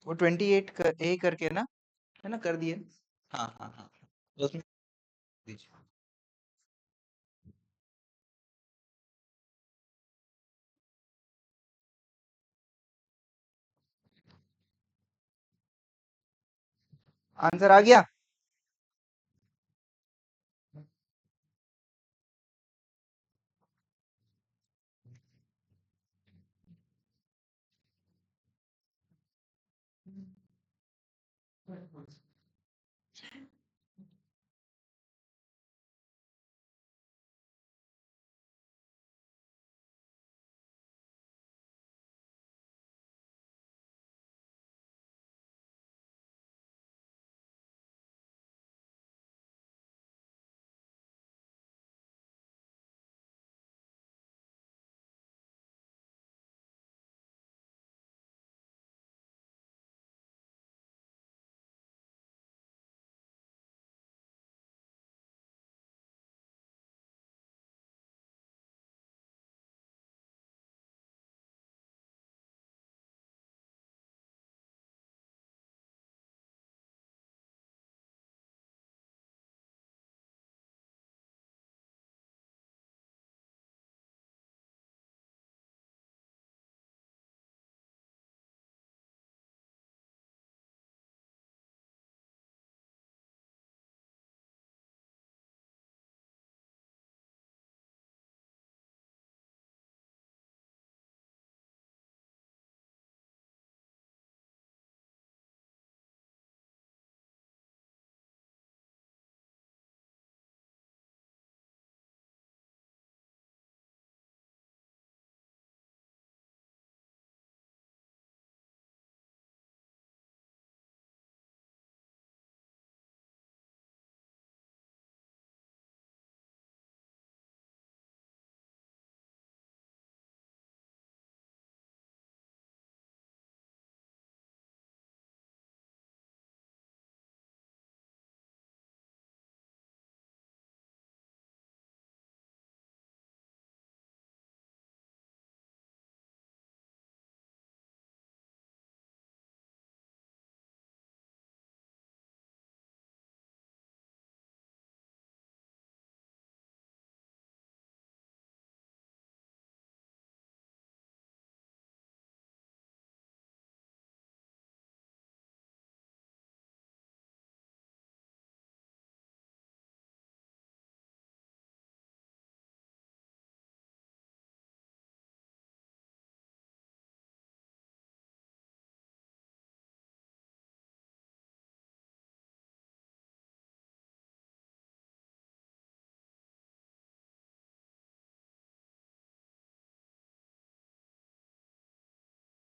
वो 28 ए करके ना, है ना, कर दिए। हाँ हाँ हाँ, तो उसमें दीजिए। आंसर आ गया।